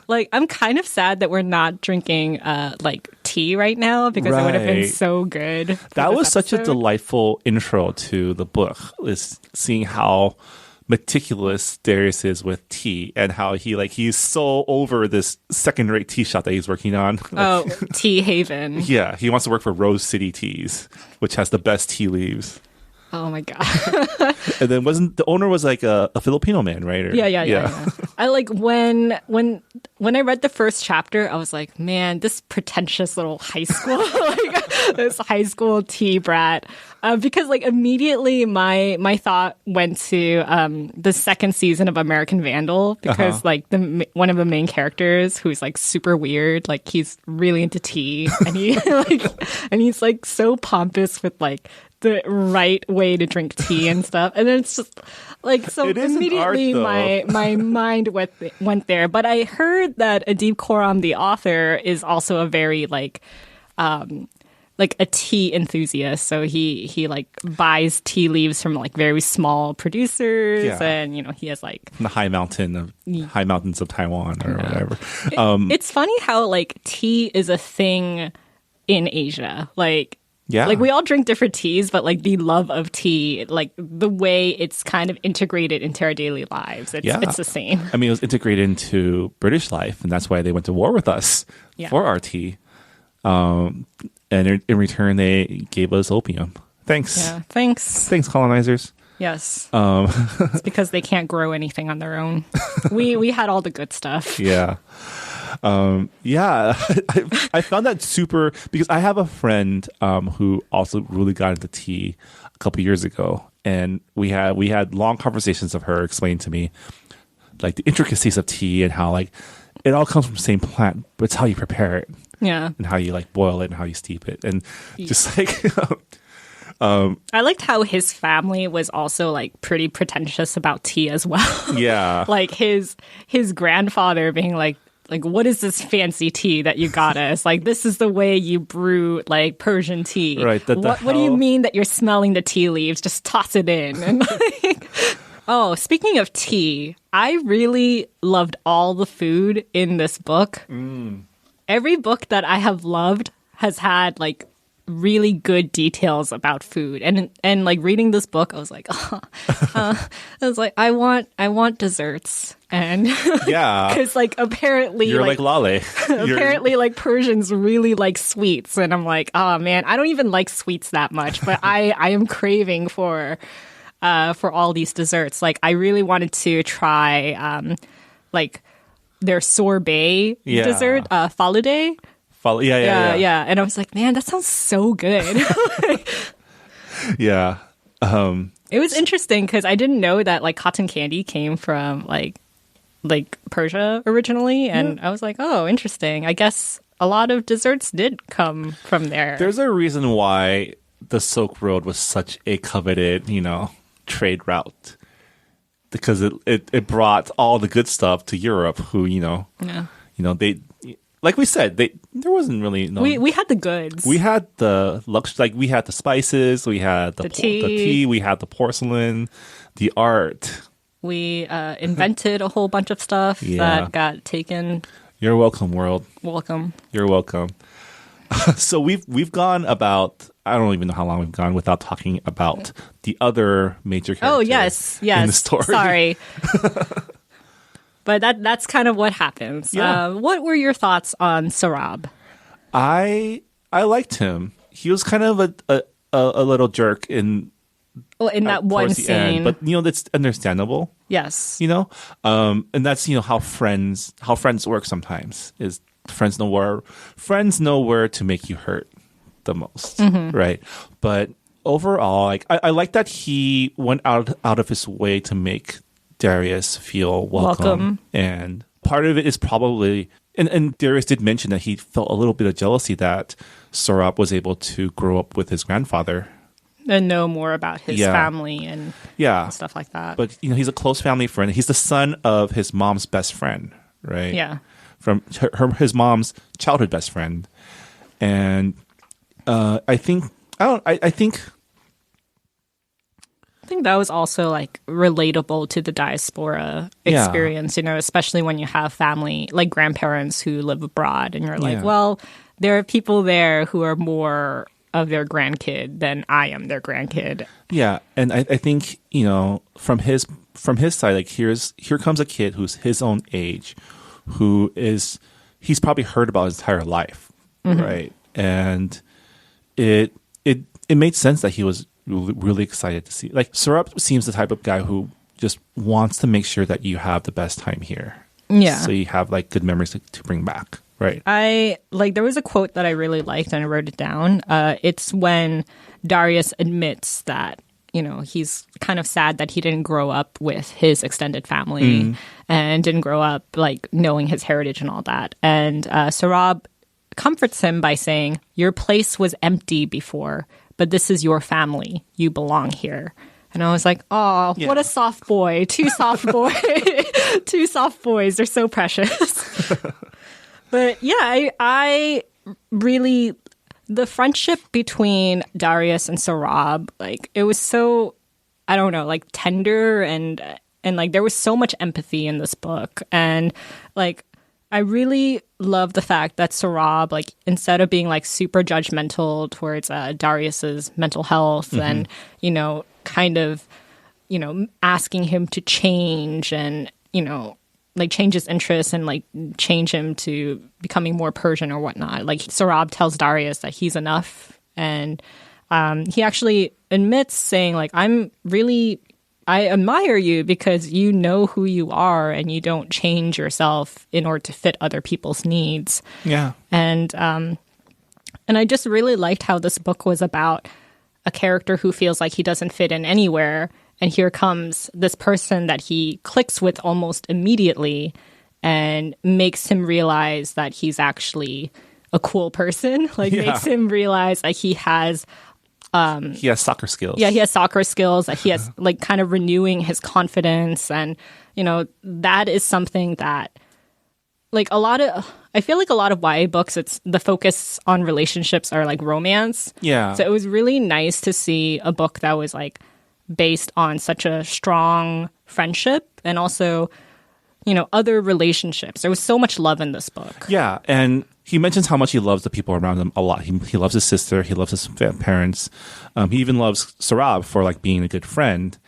I'm kind of sad that we're not drinking like tea right now because it would have been Right. so good. for That this was such a episode. delightful intro to the book, is seeing how meticulous Darius is with tea and how he's so over this second-rate tea shop that he's working on. Oh, Tea Haven. Yeah, he wants to work for Rose City Teas, which has the best tea leaves. Oh my god. And then wasn't the owner was like a Filipino man, right? Or- Yeah. I like when I read the first chapter, I was like, man, this pretentious little high school, like this high school tea brat. Because like immediately my thought went to the second season of American Vandal because like one of the main characters who's like super weird, like he's really into tea and he's like so pompous with like the right way to drink tea and stuff. And then it's just like, so It is an immediately art, though. my mind went there. But I heard that Adib Khorram, the author, is also a very like a tea enthusiast. So he like buys tea leaves from like very small producers. Yeah. And, you know, he has like, The high mountains of Taiwan or whatever. it's funny how like tea is a thing in Asia. Like, Yeah. like we all drink different teas, but like the love of tea, like the way it's kind of integrated into our daily lives, it's the same. I mean, it was integrated into British life, and that's why they went to war with us for our tea. And in return, they gave us opium. Thanks. Yeah. Thanks. Thanks, colonizers. Yes. It's because they can't grow anything on their own. We had all the good stuff. Yeah. Yeah, I found that super because I have a friend who also really got into tea a couple years ago, and we had long conversations of her explaining to me like the intricacies of tea and how like it all comes from the same plant, but it's how you prepare it, and how you like boil it and how you steep it, and just like. I liked how his family was also like pretty pretentious about tea as well. Yeah. Like his grandfather being like, what is this fancy tea that you got us? Like, this is the way you brew like Persian tea. Right. What do you mean that you're smelling the tea leaves? Just toss it in. And like, oh, speaking of tea, I really loved all the food in this book. Every book that I have loved has had like really good details about food, and like reading this book, I was like, I want desserts, and Yeah, because like apparently you're like Lale. Apparently, like Persians really like sweets, and I'm like, oh man, I don't even like sweets that much, but I am craving for all these desserts. Like I really wanted to try like their sorbet dessert, falude. Yeah. And I was like, man, that sounds so good. Yeah. It was interesting because I didn't know that like cotton candy came from like Persia originally, and I was like, oh, interesting. I guess a lot of desserts did come from there. There's a reason why the Silk Road was such a coveted, trade route, because it brought all the good stuff to Europe. Who they. Like we said, there wasn't really we had the goods. We had the luxury, like we had the spices, we had the tea, we had the porcelain, the art. We invented a whole bunch of stuff that got taken. You're welcome, world. Welcome. You're welcome. So we've gone about, I don't even know how long we've gone without talking about the other major character. Oh yes, in the story. Sorry. But that's kind of what happens. Yeah. What were your thoughts on Sarab? I liked him. He was kind of a little jerk in that one towards the scene, end, but that's understandable. Yes. And that's how friends work sometimes. Is friends know where to make you hurt the most, right? But overall, like I like that he went out of his way to make Darius feel welcome. And part of it is probably, and Darius did mention that he felt a little bit of jealousy that Sarab was able to grow up with his grandfather and know more about his family and stuff like that. But he's a close family friend. He's the son of his mom's best friend, right? Yeah, from his mom's childhood best friend, and I think that was also like relatable to the diaspora experience, especially when you have family like grandparents who live abroad, and you're like, well, there are people there who are more of their grandkid than I am their grandkid. Yeah, and I think from his side, like here comes a kid who's his own age, he's probably heard about his entire life, right? And it made sense that he was really excited to see. Like Sarab seems the type of guy who just wants to make sure that you have the best time here. Yeah. So you have like good memories to bring back. Right. There was a quote that I really liked and I wrote it down. It's when Darius admits that, he's kind of sad that he didn't grow up with his extended family and didn't grow up like knowing his heritage and all that. And Sarab comforts him by saying, your place was empty before, but this is your family. You belong here. And I was like, oh, what a soft boy. Two soft boys. Two soft boys. They're so precious. But yeah, I really, the friendship between Darius and Sarab, like it was so, I don't know, like tender and like there was so much empathy in this book. And like, I really love the fact that Sarab, like, instead of being like super judgmental towards Darius's mental health and, kind of, asking him to change and, like change his interests and like change him to becoming more Persian or whatnot. Like Sarab tells Darius that he's enough. And he actually admits saying like, I'm really I admire you because you know who you are and you don't change yourself in order to fit other people's needs. Yeah. And I just really liked how this book was about a character who feels like he doesn't fit in anywhere. And here comes this person that he clicks with almost immediately and makes him realize that he's actually a cool person. Like, makes him realize like he has soccer skills. Yeah, he has soccer skills. That he has like kind of renewing his confidence. And, you know, that is something that like I feel like a lot of YA books, it's the focus on relationships are like romance. Yeah. So it was really nice to see a book that was like based on such a strong friendship and also, you know, other relationships. There was so much love in this book. Yeah, and he mentions how much he loves the people around him a lot. He loves his sister. He loves his parents. He even loves Sarab for like being a good friend.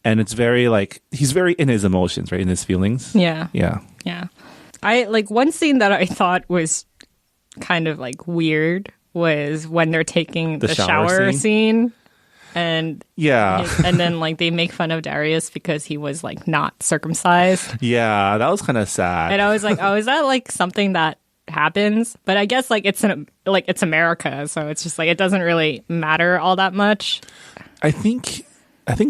And it's very like he's very in his emotions, right? In his feelings. Yeah. Yeah. Yeah. I like one scene that I thought was kind of like weird was when they're taking the shower scene. And and then like they make fun of Darius because he was like not circumcised. Yeah, that was kind of sad. And I was like, oh, is that like something that happens? But I guess like it's America, so it's just like it doesn't really matter all that much. I think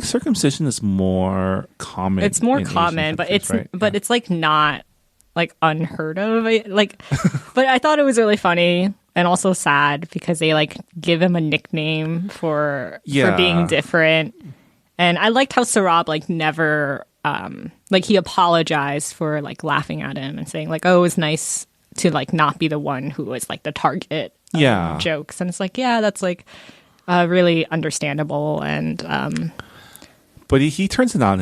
circumcision is more common. It's more common, but it's like not like unheard of. Like, but I thought it was really funny. And also sad because they like give him a nickname for being different. And I liked how Sarab like never like he apologized for like laughing at him and saying like, oh, it was nice to like not be the one who was like the target of jokes. And it's like, yeah, that's like really understandable. And but he turns it on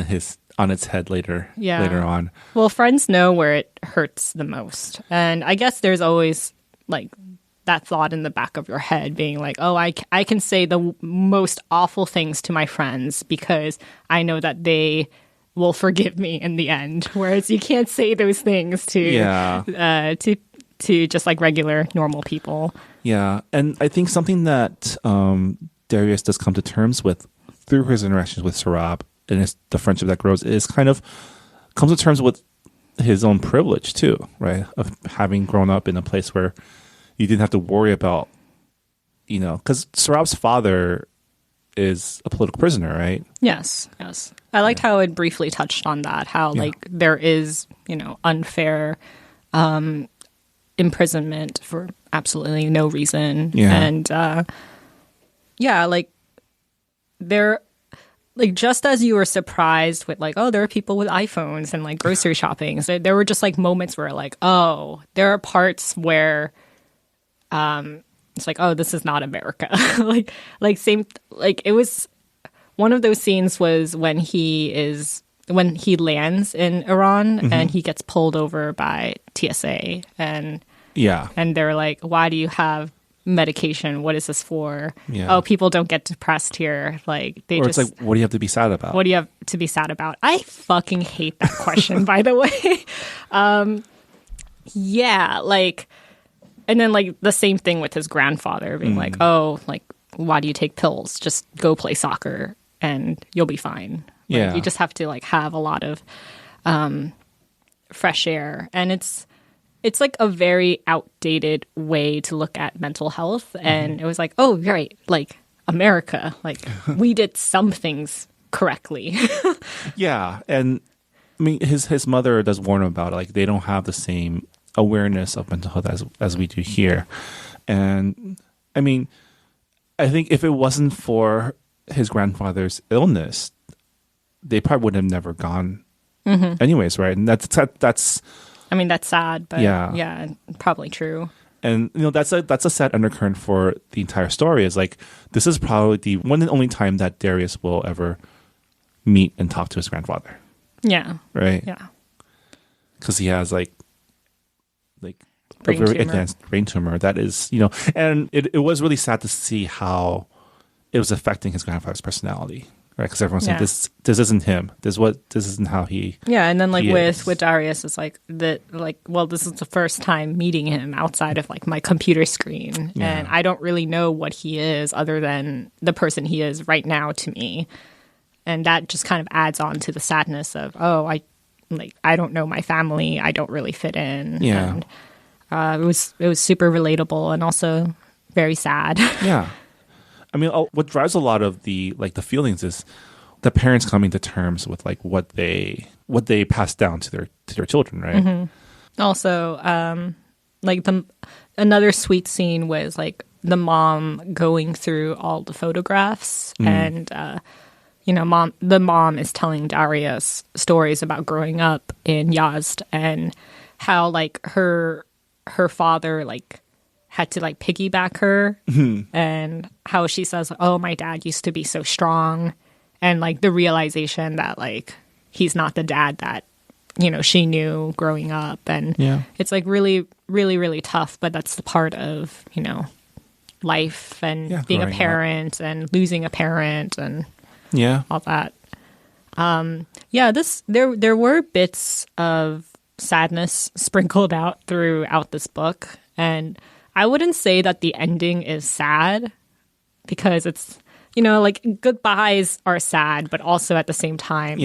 its head later on. Well, friends know where it hurts the most. And I guess there's always like that thought in the back of your head being like, oh, I can say the most awful things to my friends because I know that they will forgive me in the end. Whereas you can't say those things to just like regular normal people. Yeah. And I think something that Darius does come to terms with through his interactions with Sarab and the friendship that grows is kind of comes to terms with his own privilege too, right? Of having grown up in a place where you didn't have to worry about, you know, because Sarab's father is a political prisoner, right? Yes. I liked how it briefly touched on that, how like there is, you know, unfair imprisonment for absolutely no reason. Yeah. And like there, like just as you were surprised with like, oh, there are people with iPhones and like grocery shopping. So there were just like moments where like, oh, there are parts where it's like, oh, this is not America. like it was one of those scenes was when he lands in Iran and he gets pulled over by TSA and they're like, why do you have medication? What is this for? Oh, people don't get depressed here. Like it's like, what do you have to be sad about? What do you have to be sad about? I fucking hate that question, by the way. Like. And then, like, the same thing with his grandfather being like, oh, like, why do you take pills? Just go play soccer and you'll be fine. Like, you just have to, like, have a lot of fresh air. And it's like, a very outdated way to look at mental health. And it was like, oh, right, like, America. Like, we did some things correctly. Yeah. And, I mean, his mother does warn him about it. Like, they don't have the same awareness of mental health as we do here. And I mean, I think if it wasn't for his grandfather's illness, they probably would have never gone anyways, right? And that's I mean, that's sad, but yeah, probably true. And you know, that's a sad undercurrent for the entire story is like this is probably the one and only time that Darius will ever meet and talk to his grandfather. Yeah. Right? Yeah. Because he has like a very advanced brain tumor that is, you know, and it was really sad to see how it was affecting his grandfather's personality, right? Because everyone's saying this isn't him. This isn't how he. Yeah, and then like with Darius, it's like well, this is the first time meeting him outside of like my computer screen, and I don't really know what he is other than the person he is right now to me. and that just kind of adds on to the sadness of, oh, I don't know my family, I don't really fit in. Yeah. And it was super relatable and also very sad. Yeah. I mean, what drives a lot of the feelings is the parents coming to terms with like what they pass down to their children, right? Mm-hmm. Also, another sweet scene was like the mom going through all the photographs and the mom is telling Darius stories about growing up in Yazd and how like her father like had to like piggyback her and how she says, oh, my dad used to be so strong, and like the realization that like he's not the dad that she knew growing up. And it's like really, really, really tough, but that's the part of life and being a parent and losing a parent and all that. There were bits of sadness sprinkled out throughout this book, and I wouldn't say that the ending is sad, because it's like goodbyes are sad, but also at the same time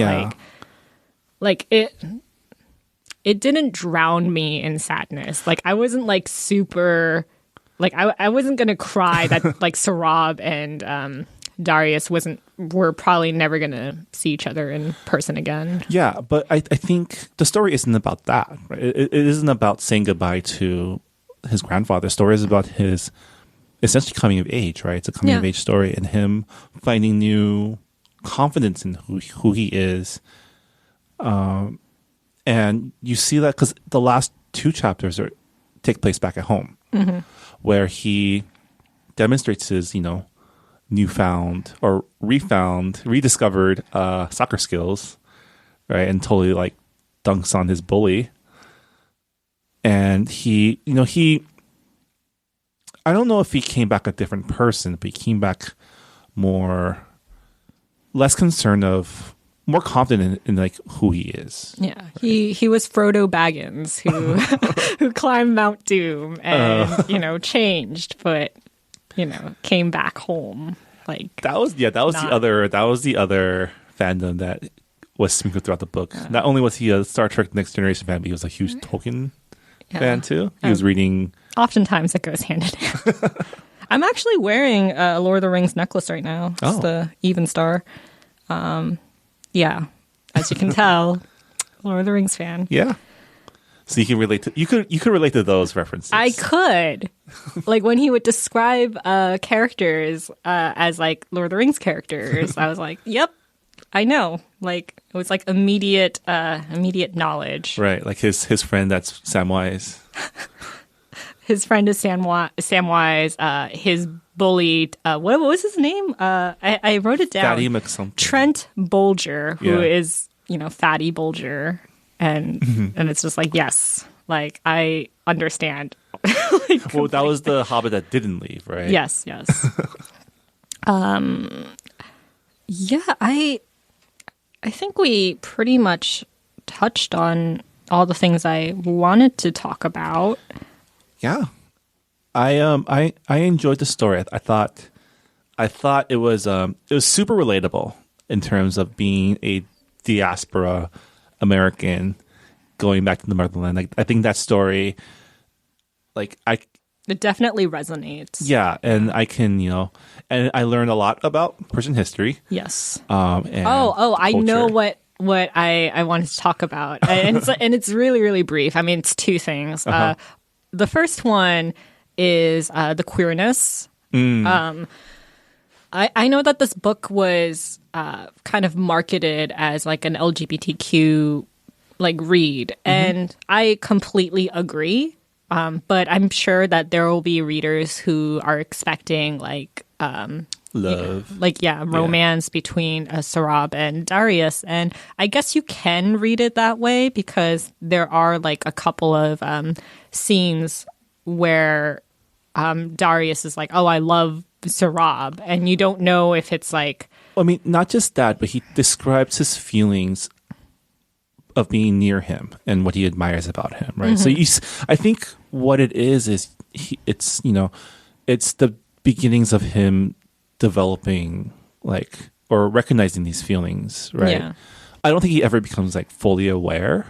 like it didn't drown me in sadness. Like I wasn't like super like I wasn't gonna cry that like Sarab and Darius were probably never gonna see each other in person again. Yeah, but I think the story isn't about that. Right? It isn't about saying goodbye to his grandfather. The story is about his essentially coming of age, right? It's a coming of age story, and him finding new confidence in who he is. And you see that because the last two chapters take place back at home, where he demonstrates his, newfound or rediscovered soccer skills, right? And totally like dunks on his bully. And he I don't know if he came back a different person, but he came back less concerned of, more confident in like who he is. Yeah, he was Frodo Baggins who climbed Mount Doom and changed, but came back home. Like that was the other fandom that was sprinkled throughout the book. Not only was he a Star Trek Next Generation fan, but he was a huge Tolkien fan too. He was reading. Oftentimes it goes hand in hand. I'm actually wearing a Lord of the Rings necklace right now. It's the Even Star. Yeah, as you can tell, Lord of the Rings fan. Yeah. So you can relate to you could relate to those references. I could. Like when he would describe characters as like Lord of the Rings characters, I was like, "Yep, I know." Like it was like immediate knowledge. Right, like his friend that's Samwise. His friend is Samwise. His bully, what was his name? I wrote it down. Fatty McSomething. Trent Bolger, who is Fatty Bolger, and it's just like, yes, like I understand. Like, well, that was the Hobbit that didn't leave, right? Yes. I think we pretty much touched on all the things I wanted to talk about. Yeah, I enjoyed the story. I thought it was super relatable in terms of being a diaspora American going back to the motherland. Like I think that story, it definitely resonates. Yeah, and I can and I learned a lot about Persian history. Yes. And I know what I wanted to talk about, and it's really, really brief. I mean, it's two things. The first one is the queerness. I know that this book was kind of marketed as like an LGBTQ like read, and I completely agree. But I'm sure that there will be readers who are expecting like love, romance between Sarab and Darius, and I guess you can read it that way because there are like a couple of scenes where Darius is like, "Oh, I love Sarab," and you don't know if it's like. I mean, not just that, but he describes his feelings of being near him and what he admires about him, right? So I think what it is it's the beginnings of him developing or recognizing these feelings, right? Yeah. I don't think he ever becomes like fully aware.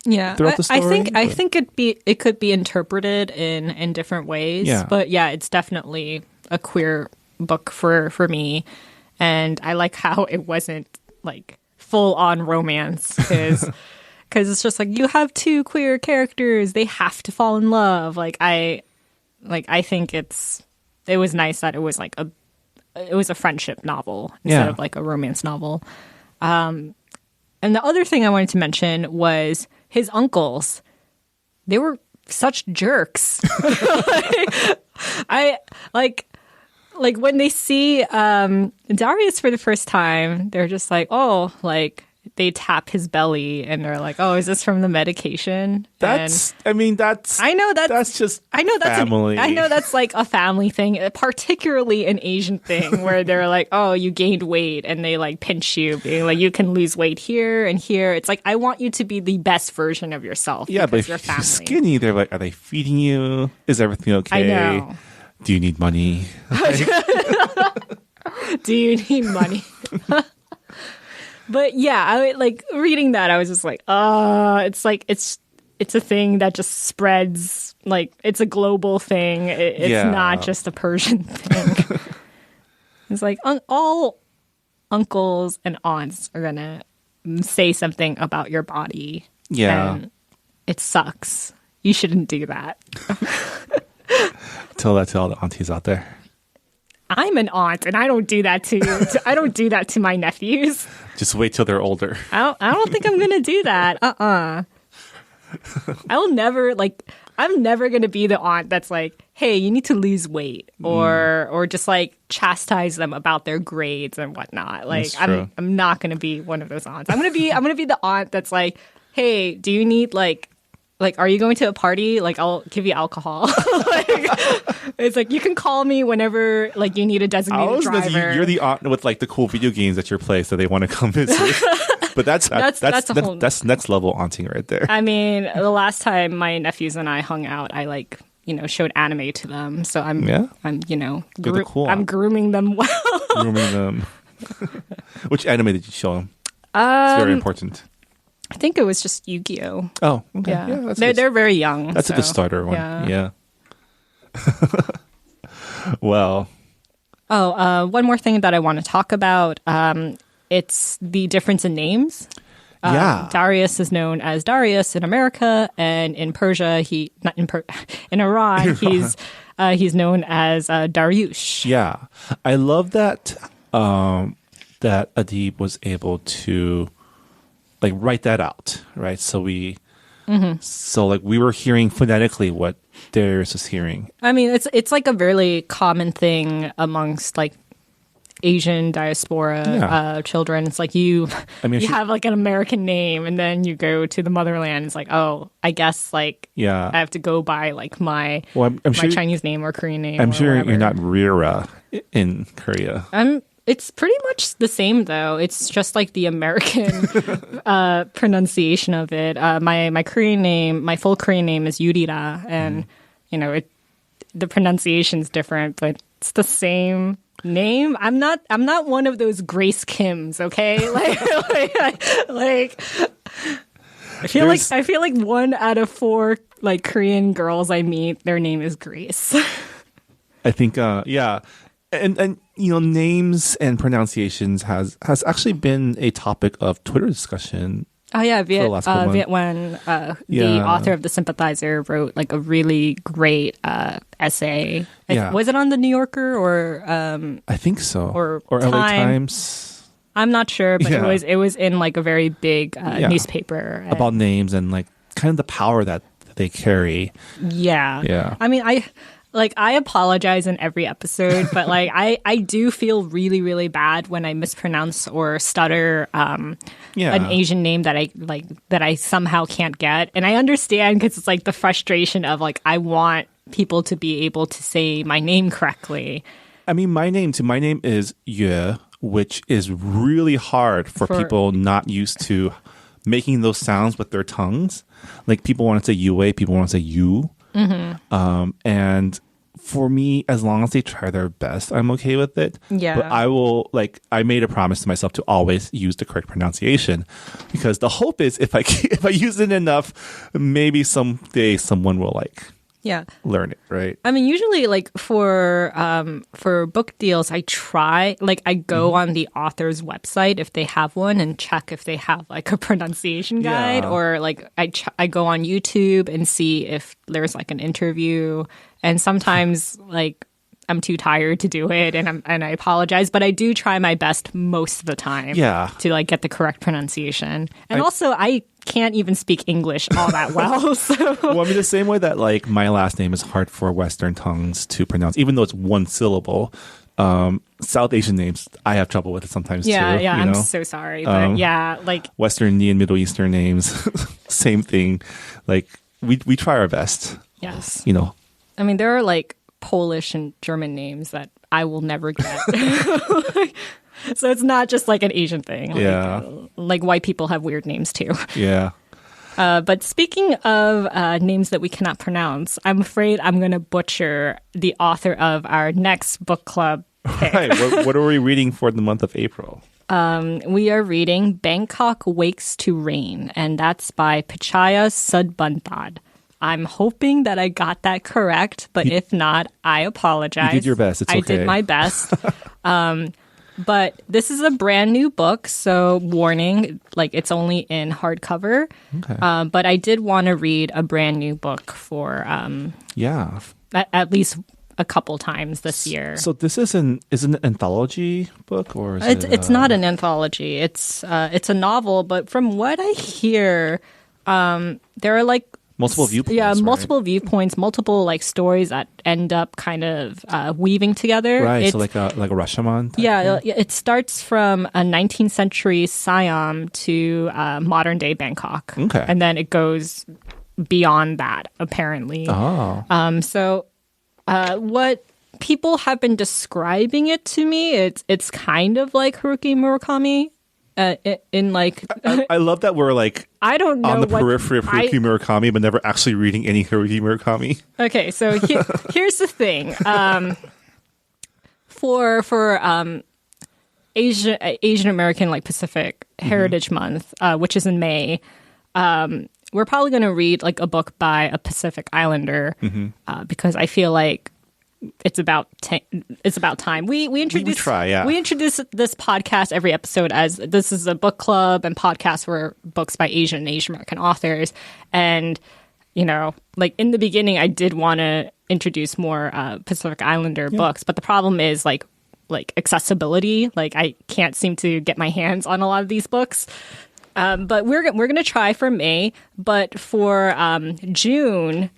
Yeah, Throughout the story, I think it could be interpreted in different ways. Yeah. But yeah, it's definitely a queer book for me, and I like how it wasn't like full on romance because it's just like you have two queer characters, they have to fall in love. I think it was nice that it was like a friendship novel instead of like a romance novel. And the other thing I wanted to mention was his uncles. They were such jerks. Like when they see Darius for the first time, they're just like, oh, like they tap his belly and they're like, oh, is this from the medication? That's just family. I know that's like a family thing, particularly an Asian thing where they're like, oh, you gained weight, and they like pinch you, being like, you can lose weight here and here. It's like, I want you to be the best version of yourself. Yeah, but if you're you're skinny, they're like, are they feeding you? Is everything okay? I know. Do you need money? Do you need money? But yeah, I like reading that. I was just like, it's like it's a thing that just spreads. Like it's a global thing. It's not just a Persian thing. It's like all uncles and aunts are gonna say something about your body. Yeah, and it sucks. You shouldn't do that. Tell that to all the aunties out there. I'm an aunt, and I don't do that to I don't do that to my nephews. Just wait till they're older. I don't think I'm gonna do that. I'm never gonna be the aunt that's like, hey, you need to lose weight, or just like chastise them about their grades and whatnot. Like I'm not gonna be one of those aunts. I'm gonna be the aunt that's like, hey, do you need like, are you going to a party? Like, I'll give you alcohol. It's like, you can call me whenever, like, you need a designated driver. You're the aunt with, like, the cool video games at your place that they want to come visit. But that's next level aunting right there. I mean, the last time my nephews and I hung out, I, like, showed anime to them. So I'm grooming them well. Grooming them. Which anime did you show them? It's very important. I think it was just Yu-Gi-Oh. Oh, okay. Yeah, they're very young. That's a good starter one. Yeah. Well. One more thing that I want to talk about. It's the difference in names. Darius is known as Darius in America, and in Persia, in Iran, he's known as Darius. Yeah, I love that that Adib was able to like write that out, right? So we were hearing phonetically what Darius was hearing. I mean, it's like a really common thing amongst like Asian diaspora children. It's like you have like an American name, and then you go to the motherland. It's like, oh, I guess like I have to go by like my I'm sure Chinese name or Korean name. I'm sure whatever. you're not Rira in Korea. It's pretty much the same though. It's just like the American pronunciation of it. My Korean name, my full Korean name is Yurira, and the pronunciation's different, but it's the same name. I'm not one of those Grace Kims, okay? I feel like 1 out of 4 like Korean girls I meet, their name is Grace. I think and names and pronunciations has actually been a topic of Twitter discussion. Oh yeah, Viet Nguyen, the author of The Sympathizer, wrote like a really great essay. Was it on the New Yorker or? I think so. Or LA Times. I'm not sure, but it was in like a very big newspaper about names and like kind of the power that they carry. Yeah, yeah. I mean, I apologize in every episode, but like I do feel really, really bad when I mispronounce or stutter an Asian name that I somehow can't get. And I understand because it's like the frustration of like I want people to be able to say my name correctly. I mean, my name is Yue, which is really hard for people not used to making those sounds with their tongues. Like people want to say Yue, people want to say you. Mm-hmm. And for me, as long as they try their best, I'm okay with it. Yeah. But I made a promise to myself to always use the correct pronunciation, because the hope is if I use it enough, maybe someday someone will Yeah. learn it, right? I mean, usually, like for book deals, I try, like, I go on the author's website if they have one and check if they have like a pronunciation guide, Yeah. or like I go on YouTube and see if there's like an interview. And sometimes like I'm too tired to do it, and I apologize, but I do try my best most of the time. Yeah. To like get the correct pronunciation, and also I can't even speak English all that well. So Well, I mean, the same way that like my last name is hard for Western tongues to pronounce, even though it's one syllable. South Asian names, I have trouble with it sometimes too. yeah, you I'm know? so sorry, but yeah, like Western and Middle Eastern names, same thing. Like we try our best. yes, You know. I mean there are like Polish and German names that I will never get. So it's not just like an Asian thing. Yeah. Like white people have weird names too. Yeah. But speaking of names that we cannot pronounce, I'm afraid I'm going to butcher the author of our next book club pick. Right. What are we reading for the month of April? We are reading Bangkok Wakes to Rain, and that's by Pichaya Sudbantad. I'm hoping that I got that correct, but if not, I apologize. You did your best. It's okay. I did my best. But this is a brand new book, so warning, like it's only in hardcover. Okay. But I did want to read a brand new book for Yeah. at least a couple times this year. So this is an anthology book, or is It's not an anthology. It's a novel, but from what I hear, there are like multiple viewpoints? Yeah, right? multiple viewpoints, multiple like stories that end up kind of weaving together. Right. It's, So like a Rashomon. yeah, it starts from a 19th century Siam to modern day Bangkok. Okay. And then it goes beyond that, apparently. Oh. So what people have been describing it to me, it's kind of like Haruki Murakami. In like, I love that we're like I don't know on the what periphery of Haruki Murakami, but never actually reading any Haruki Murakami. Okay, so here's the thing. For Asian American like Pacific Heritage Month, which is in May, we're probably going to read like a book by a Pacific Islander because I feel like it's about time. We introduce try, yeah. We introduce this podcast every episode as this is a book club and podcast for books by Asian and Asian American authors. And you know, like in the beginning, I did want to introduce more Pacific Islander books, but the problem is like accessibility. Like I can't seem to get my hands on a lot of these books. But we're gonna try for May. But for June,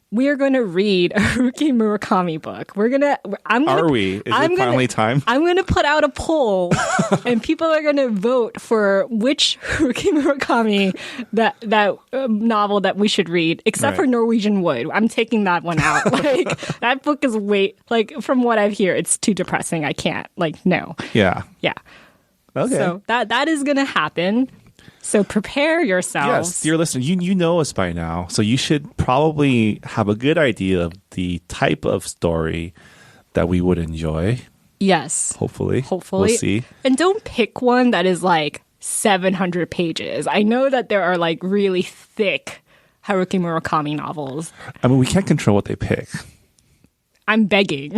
we are going to read a Haruki Murakami book. Are we? Is it finally time? I'm going to put out a poll, and people are going to vote for which Haruki Murakami that novel that we should read, except for Norwegian Wood. I'm taking that one out. Like that book is from what I've heard, it's too depressing. I can't. No. Yeah. Yeah. Okay. So that is going to happen. So prepare yourselves. Yes, dear listener, you know us by now, so you should probably have a good idea of the type of story that we would enjoy. Yes. Hopefully. We'll see. And don't pick one that is like 700 pages. I know that there are like really thick Haruki Murakami novels. I mean, we can't control what they pick. I'm begging.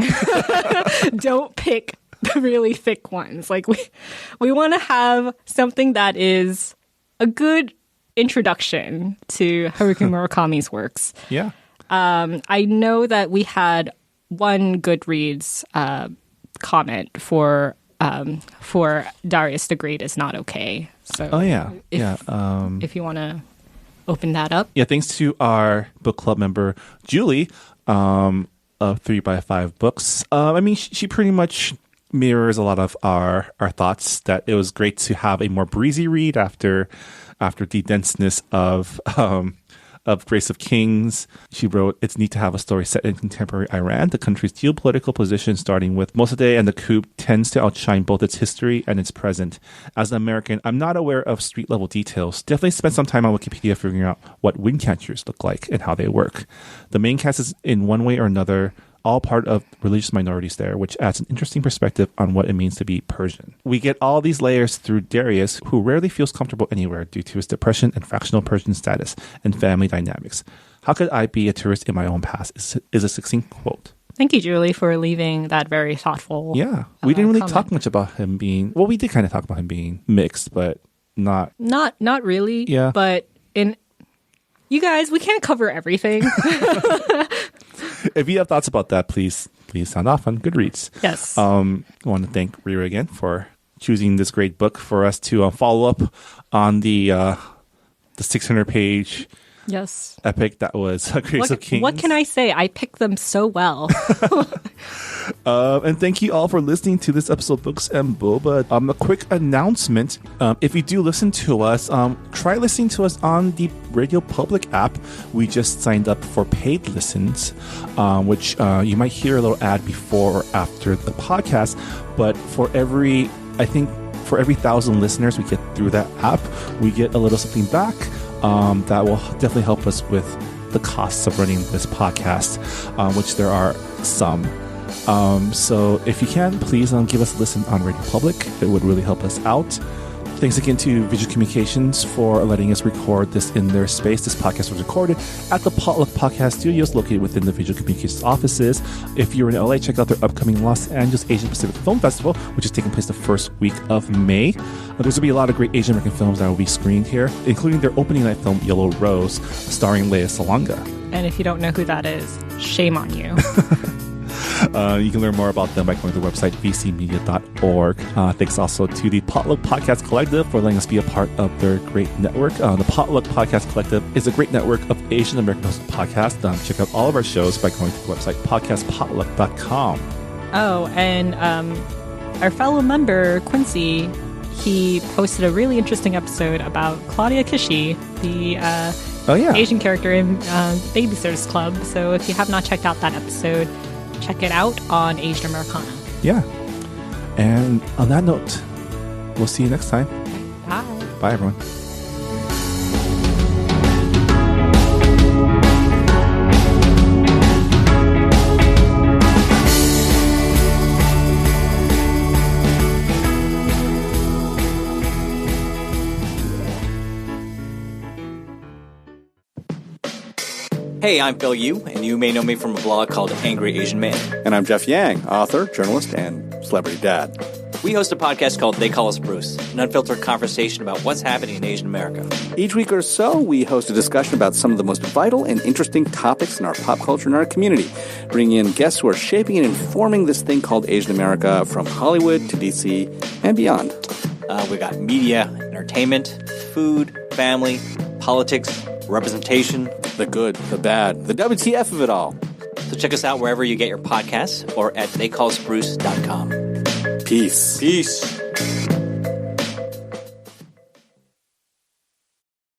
Don't pick the really thick ones. Like we want to have something that is a good introduction to Haruki Murakami's works. Yeah. I know that we had one Goodreads comment for Darius the Great is not okay. So if you want to open that up. Yeah, thanks to our book club member Julie of 3x5 Books. I mean, she pretty much mirrors a lot of our thoughts, that it was great to have a more breezy read after the denseness of Grace of Kings. She wrote, it's neat to have a story set in contemporary Iran. The country's geopolitical position, starting with Mossadegh and the coup, tends to outshine both its history and its present. As an American, I'm not aware of street-level details. Definitely spent some time on Wikipedia figuring out what wind catchers look like and how they work. The main cast is in one way or another all part of religious minorities there, which adds an interesting perspective on what it means to be Persian. We get all these layers through Darius, who rarely feels comfortable anywhere due to his depression and fractional Persian status and family dynamics. How could I be a tourist in my own past is a succinct quote. Thank you, Julie, for leaving that very thoughtful. Yeah, we didn't really comment. talk much about him being. Well, we did kind of talk about him being mixed, but not really. Yeah. But you guys, we can't cover everything. If you have thoughts about that, please sound off on Goodreads. Yes. I want to thank Rira again for choosing this great book for us to follow up on the 600-page Yes. epic that was Grace of Kings. What can I say? I picked them so well. And thank you all for listening to this episode of Books and Boba. A quick announcement. If you do listen to us, try listening to us on the Radio Public app. We just signed up for paid listens, which you might hear a little ad before or after the podcast. But for every 1,000 listeners we get through that app, we get a little something back. That will definitely help us with the costs of running this podcast, which there are some. So if you can, please give us a listen on Radio Public. It would really help us out. Thanks again to Visual Communications for letting us record this in their space. This podcast was recorded at the Potluck Podcast Studios located within the Visual Communications offices. If you're in LA, check out their upcoming Los Angeles Asian Pacific Film Festival, which is taking place the first week of May. There's going to be a lot of great Asian American films that will be screened here, including their opening night film, Yellow Rose, starring Lea Salonga. And if you don't know who that is, shame on you. You can learn more about them by going to the website vcmedia.org. Thanks also to the Potluck Podcast Collective for letting us be a part of their great network. The Potluck Podcast Collective is a great network of Asian American hosted podcasts. Check out all of our shows by going to the website podcastpotluck.com. Oh, and our fellow member, Quincy, he posted a really interesting episode about Claudia Kishi, the Asian character in Babysitter's Club. So if you have not checked out that episode, check it out on Asian Americana. Yeah. And on that note, we'll see you next time. Bye. Bye, everyone. Hey, I'm Phil Yu, and you may know me from a blog called Angry Asian Man. And I'm Jeff Yang, author, journalist, and celebrity dad. We host a podcast called They Call Us Bruce, an unfiltered conversation about what's happening in Asian America. Each week or so, we host a discussion about some of the most vital and interesting topics in our pop culture and our community, bringing in guests who are shaping and informing this thing called Asian America from Hollywood to D.C. and beyond. We got media, entertainment, food, family, politics, representation. The good, the bad, the WTF of it all. So check us out wherever you get your podcasts or at theycallsbruce.com. Peace. Peace.